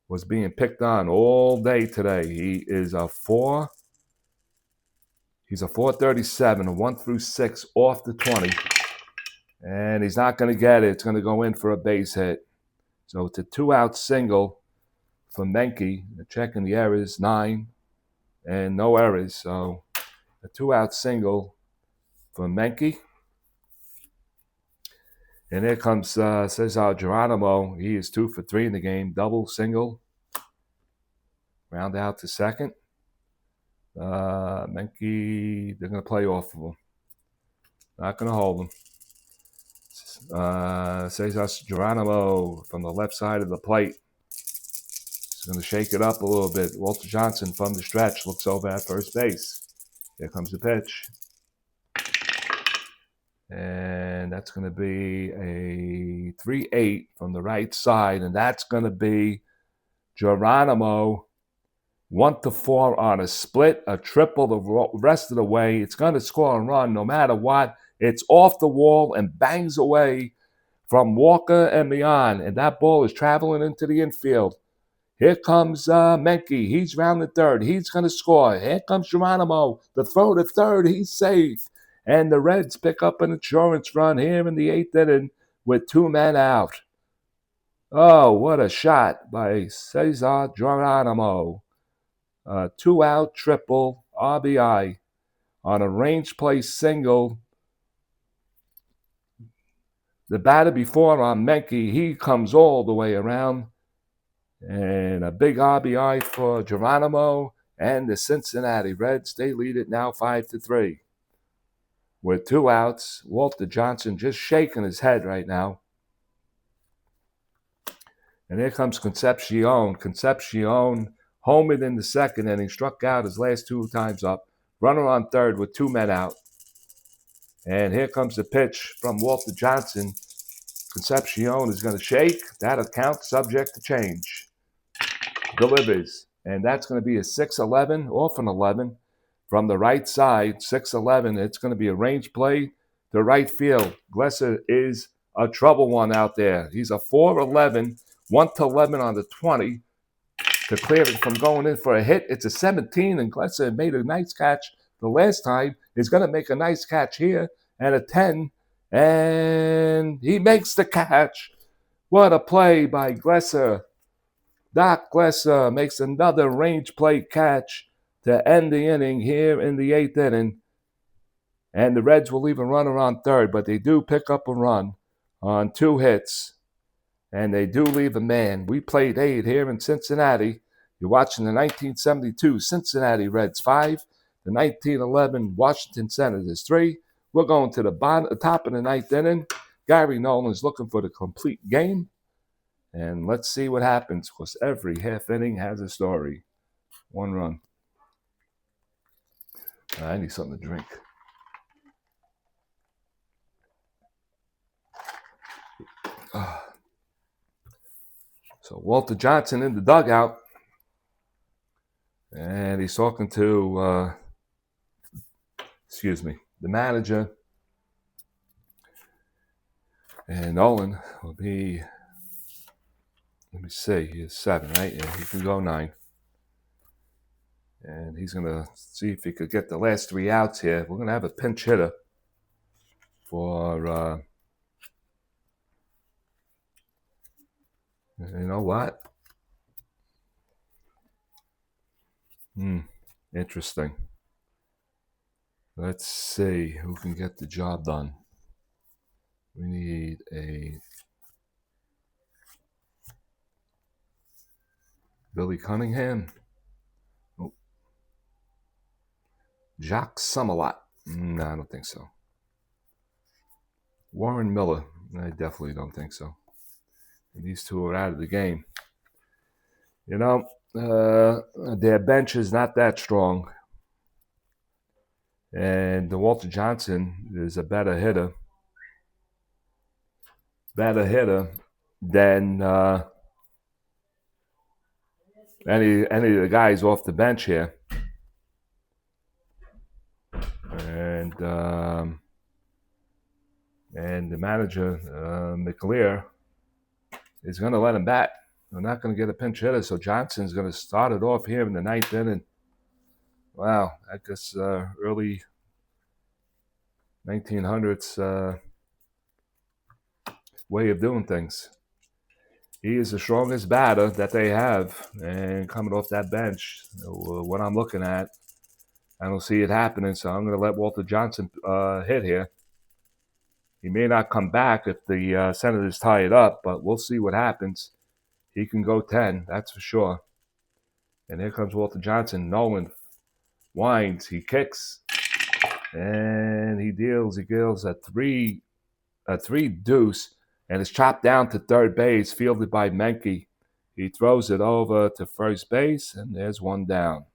was being picked on all day today. He is a 4. He's a 437, a 1 through 6 off the 20. And he's not going to get it. It's going to go in for a base hit. So it's a 2-out single for Menke. Checking the errors, 9, and no errors. So a 2-out single for Menke. And here comes Cesar Geronimo. He is 2 for 3 in the game. Double, single. Round out to second. Menke, they're going to play off of him. Not going to hold him. Cesar Geronimo from the left side of the plate. He's going to shake it up a little bit. Walter Johnson from the stretch looks over at first base. Here comes the pitch. And that's going to be a 3-8 from the right side. And that's going to be Geronimo 1-4 on a split, a triple the rest of the way. It's going to score a run no matter what. It's off the wall and bangs away from Walker and beyond. And that ball is traveling into the infield. Here comes Menke. He's rounding third. He's going to score. Here comes Geronimo. The throw to third. He's safe. And the Reds pick up an insurance run here in the 8th inning with 2 men out. Oh, what a shot by Cesar Geronimo. 2-out triple RBI on a range play single. The batter before on Menke, he comes all the way around. And a big RBI for Geronimo and the Cincinnati Reds. They lead it now 5-3. With 2 outs, Walter Johnson just shaking his head right now. And here comes Concepcion. Concepcion homered in the 2nd inning, struck out his last 2 times up. Runner on third with 2 men out. And here comes the pitch from Walter Johnson. Concepcion is going to shake. That'll count, subject to change. Delivers. And that's going to be a 6-11, off an 11. From the right side, 6-11. It's going to be a range play to right field. Glesser is a trouble one out there. He's a 4-11, 1-11 on the 20 to clear it from going in for a hit. It's a 17, and Glesser made a nice catch the last time. He's going to make a nice catch here, and a 10, and he makes the catch. What a play by Glesser. Doc Glesser makes another range play catch to end the inning here in the 8th inning. And the Reds will leave a runner on third, but they do pick up a run on 2 hits. And they do leave a man. We played 8 here in Cincinnati. You're watching the 1972 Cincinnati Reds 5, the 1911 Washington Senators 3. We're going to the top of the 9th inning. Gary Nolan's looking for the complete game. And let's see what happens, because every half inning has a story. 1 run. I need something to drink. So Walter Johnson in the dugout, and he's talking to, the manager. And Nolan will be, let me see, he is 7, right? Yeah, he can go 9. And he's going to see if he could get the last 3 outs here. We're going to have a pinch hitter for, you know what? Interesting. Let's see who can get the job done. We need a Billy Cunningham. Oh. Jacques Summerlot. No, I don't think so. Warren Miller. I definitely don't think so. And these two are out of the game. You know, their bench is not that strong. And the Walter Johnson is a better hitter than any of the guys off the bench here. And the manager, McLear, is going to let him bat. They're not going to get a pinch hitter, so Johnson's going to start it off here in the ninth inning. Wow, I guess early 1900s way of doing things. He is the strongest batter that they have, and coming off that bench, what I'm looking at, I don't see it happening, so I'm going to let Walter Johnson hit here. He may not come back if the Senators tie it up, but we'll see what happens. He can go 10, that's for sure. And here comes Walter Johnson. Nolan winds, he kicks, and he deals a three deuce, and it's chopped down to third base, fielded by Menke. He throws it over to first base, and there's one down.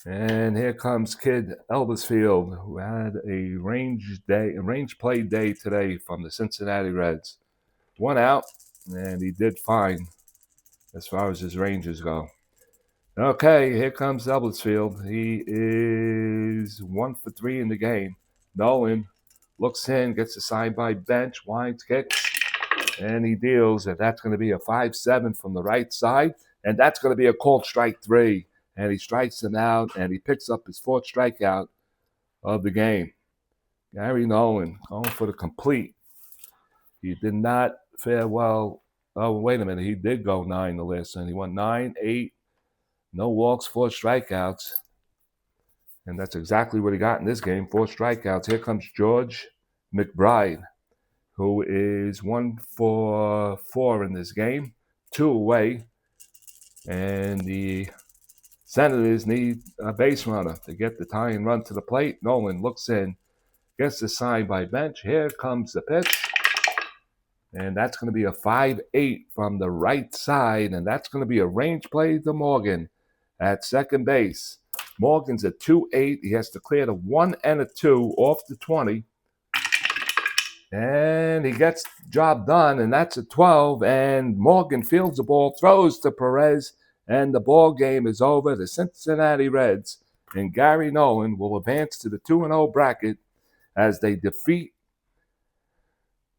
And here comes Kid Eldersfield, who had a range play day today from the Cincinnati Reds. 1 out, and he did fine as far as his ranges go. Okay, here comes Eldersfield. He is 1 for 3 in the game. Nolan looks in, gets a side by bench, winds, kicks, and he deals. And that's going to be a 5-7 from the right side. And that's going to be a called strike 3. And he strikes him out, and he picks up his 4th strikeout of the game. Gary Nolan going for the complete. He did not fare well. Oh, wait a minute. He did go 9 the last inning. He went 9, 8, no walks, 4 strikeouts. And that's exactly what he got in this game, 4 strikeouts. Here comes George McBride, who is 1 for 4 in this game, 2 away. And the Senators need a base runner to get the tying run to the plate. Nolan looks in, gets the sign by bench. Here comes the pitch. And that's going to be a 5-8 from the right side. And that's going to be a range play to Morgan at second base. Morgan's at 2-8. He has to clear the 1 and a 2 off the 20. And he gets the job done, and that's a 12. And Morgan fields the ball, throws to Perez, and the ball game is over. The Cincinnati Reds and Gary Nolan will advance to the 2-0 bracket as they defeat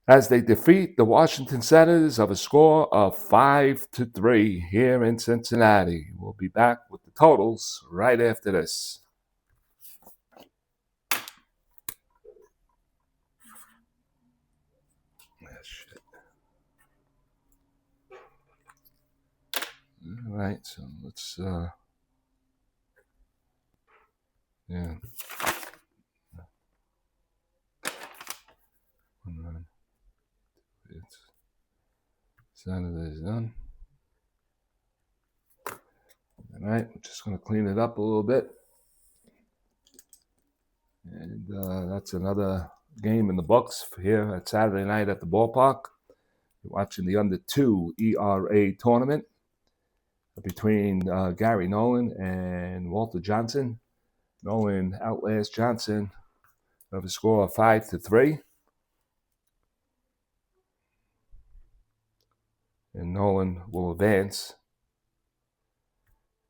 the Washington Senators of a score of 5-3 here in Cincinnati. We'll be back with the totals right after this. All right, so let's yeah. It's Saturday's done. All right, I'm just going to clean it up a little bit. And that's another game in the books here at Saturday night at the ballpark. You're watching the under 2 ERA tournament between Gary Nolan and Walter Johnson. Nolan outlasts Johnson of a score of 5-3. And Nolan will advance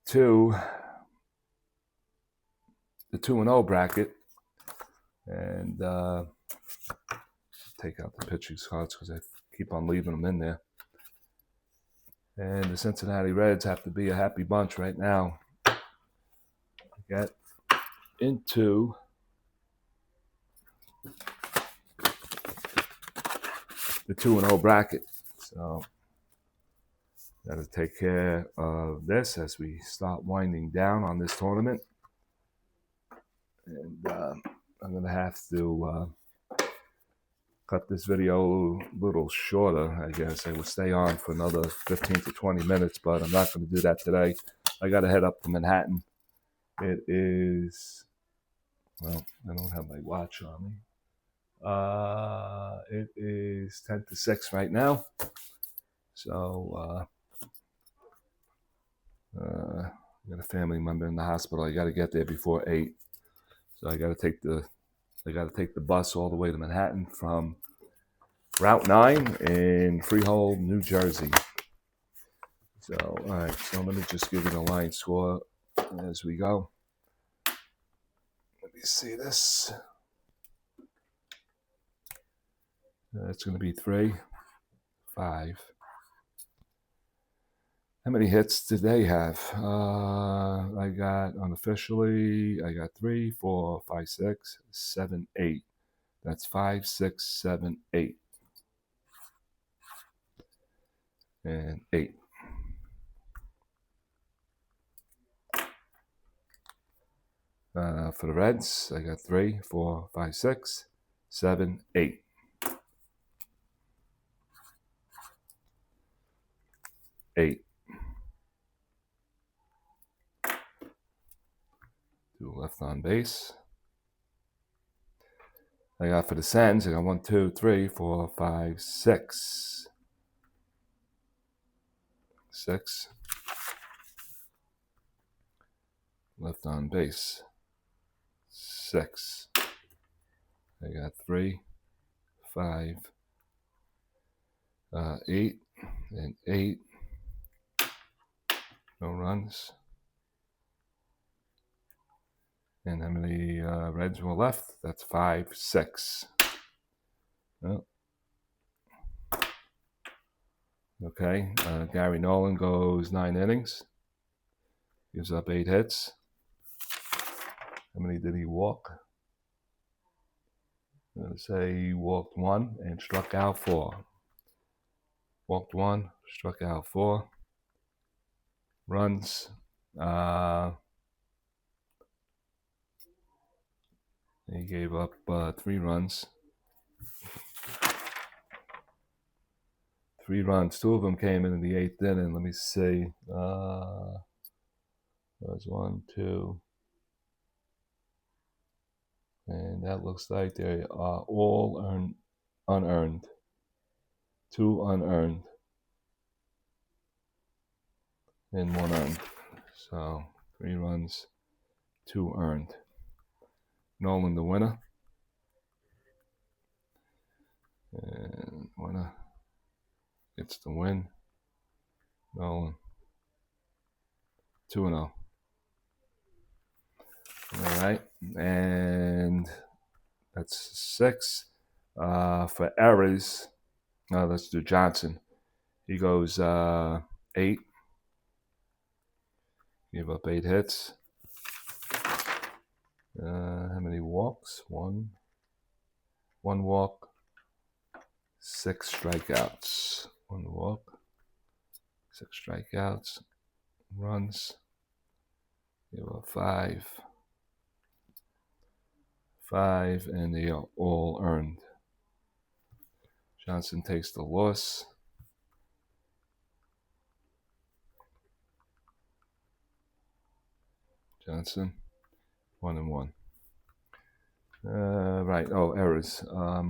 to the 2-0 bracket. And take out the pitching cards because I keep on leaving them in there. And the Cincinnati Reds have to be a happy bunch right now. Get into the 2-0 bracket. So got to take care of this as we start winding down on this tournament. And I'm going to have to cut this video a little shorter, I guess. I will stay on for another 15 to 20 minutes, but I'm not going to do that today. I got to head up to Manhattan. It is, well, I don't have my watch on me. It is 10 to 6 right now. So, I got a family member in the hospital. I got to get there before 8. So I got to take the bus all the way to Manhattan from Route 9 in Freehold, New Jersey. So, all right. So let me just give you the line score as we go. Let me see this. It's going to be 3, 5. How many hits did they have? I got unofficially, I got 3, 4, 5, 6, 7, 8. That's 5, 6, 7, 8. And 8. For the Reds, I got 3, 4, 5, 6, 7, 8. 8. 2 left on base. I got for the Sens, I got 1, 2, 3, 4, 5, 6. 6. Left on base. 6. I got 3, 5, 8, and 8. No runs. And how many Reds were left? That's 5, 6. Oh. Okay, Gary Nolan goes 9 innings. Gives up 8 hits. How many did he walk? I'm going to say he walked 1 and struck out 4. Walked 1, struck out 4. Runs. He gave up 3 runs. 3 runs. 2 of them came in the 8th inning. Let me see. There's 1, 2. And that looks like they are all unearned. 2 unearned. And 1 earned. So 3 runs, 2 earned. Nolan the winner. And winner gets the win. Nolan 2-0. All right, and that's 6. For errors, let's do Johnson. He goes 8. Gave up 8 hits. How many walks? 1 walk. 6 strikeouts. 1 walk. 6 strikeouts. Runs. Gave up 5. 5, and they are all earned. Johnson takes the loss. Johnson, 1-1. Right. Oh, errors. I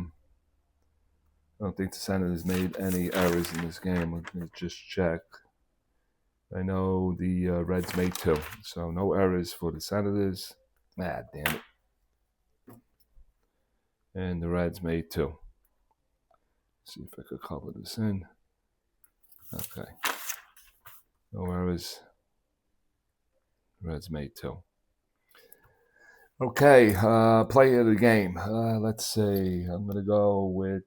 don't think the Senators made any errors in this game. Let me just check. I know the Reds made 2, so no errors for the Senators. Ah, damn it. And the Reds made 2. Let's see if I could cover this in. Okay. No errors. Reds made 2. Okay, play of the game. Let's see. I'm gonna go with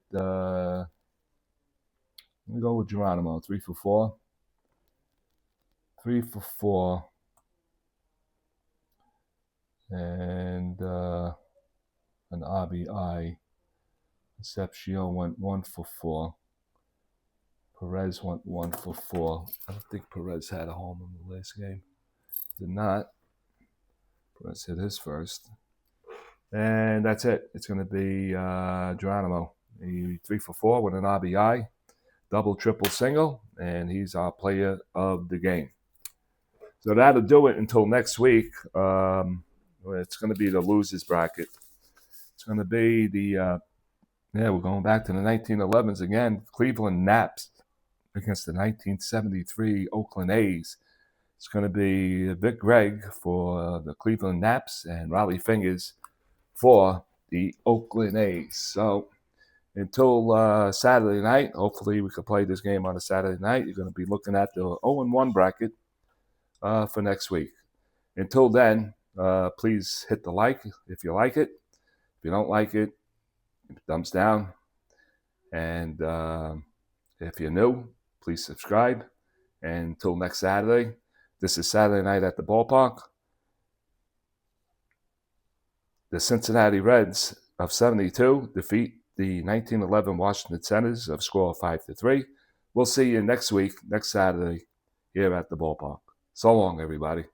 Geronimo. 3 for 4. 3 for 4. And an RBI. Concepcion went 1 for 4. Perez went 1 for 4. I don't think Perez had a home in the last game. Did not. Perez hit his first. And that's it. It's going to be Geronimo. 3 for 4 with an RBI, double, triple, single, and he's our player of the game. So that'll do it until next week. It's going to be the losers bracket. It's going to be the, we're going back to the 1911s again. Cleveland Naps against the 1973 Oakland A's. It's going to be Vic Gregg for the Cleveland Naps and Raleigh Fingers for the Oakland A's. So until Saturday night, hopefully we can play this game on a Saturday night. You're going to be looking at the 0-1 bracket for next week. Until then, please hit the like if you like it. If you don't like it, thumbs down. And if you're new, please subscribe. And until next Saturday, this is Saturday Night at the Ballpark. The Cincinnati Reds of 72 defeat the 1911 Washington Senators of score 5-3. We'll see you next week, next Saturday, here at the Ballpark. So long, everybody.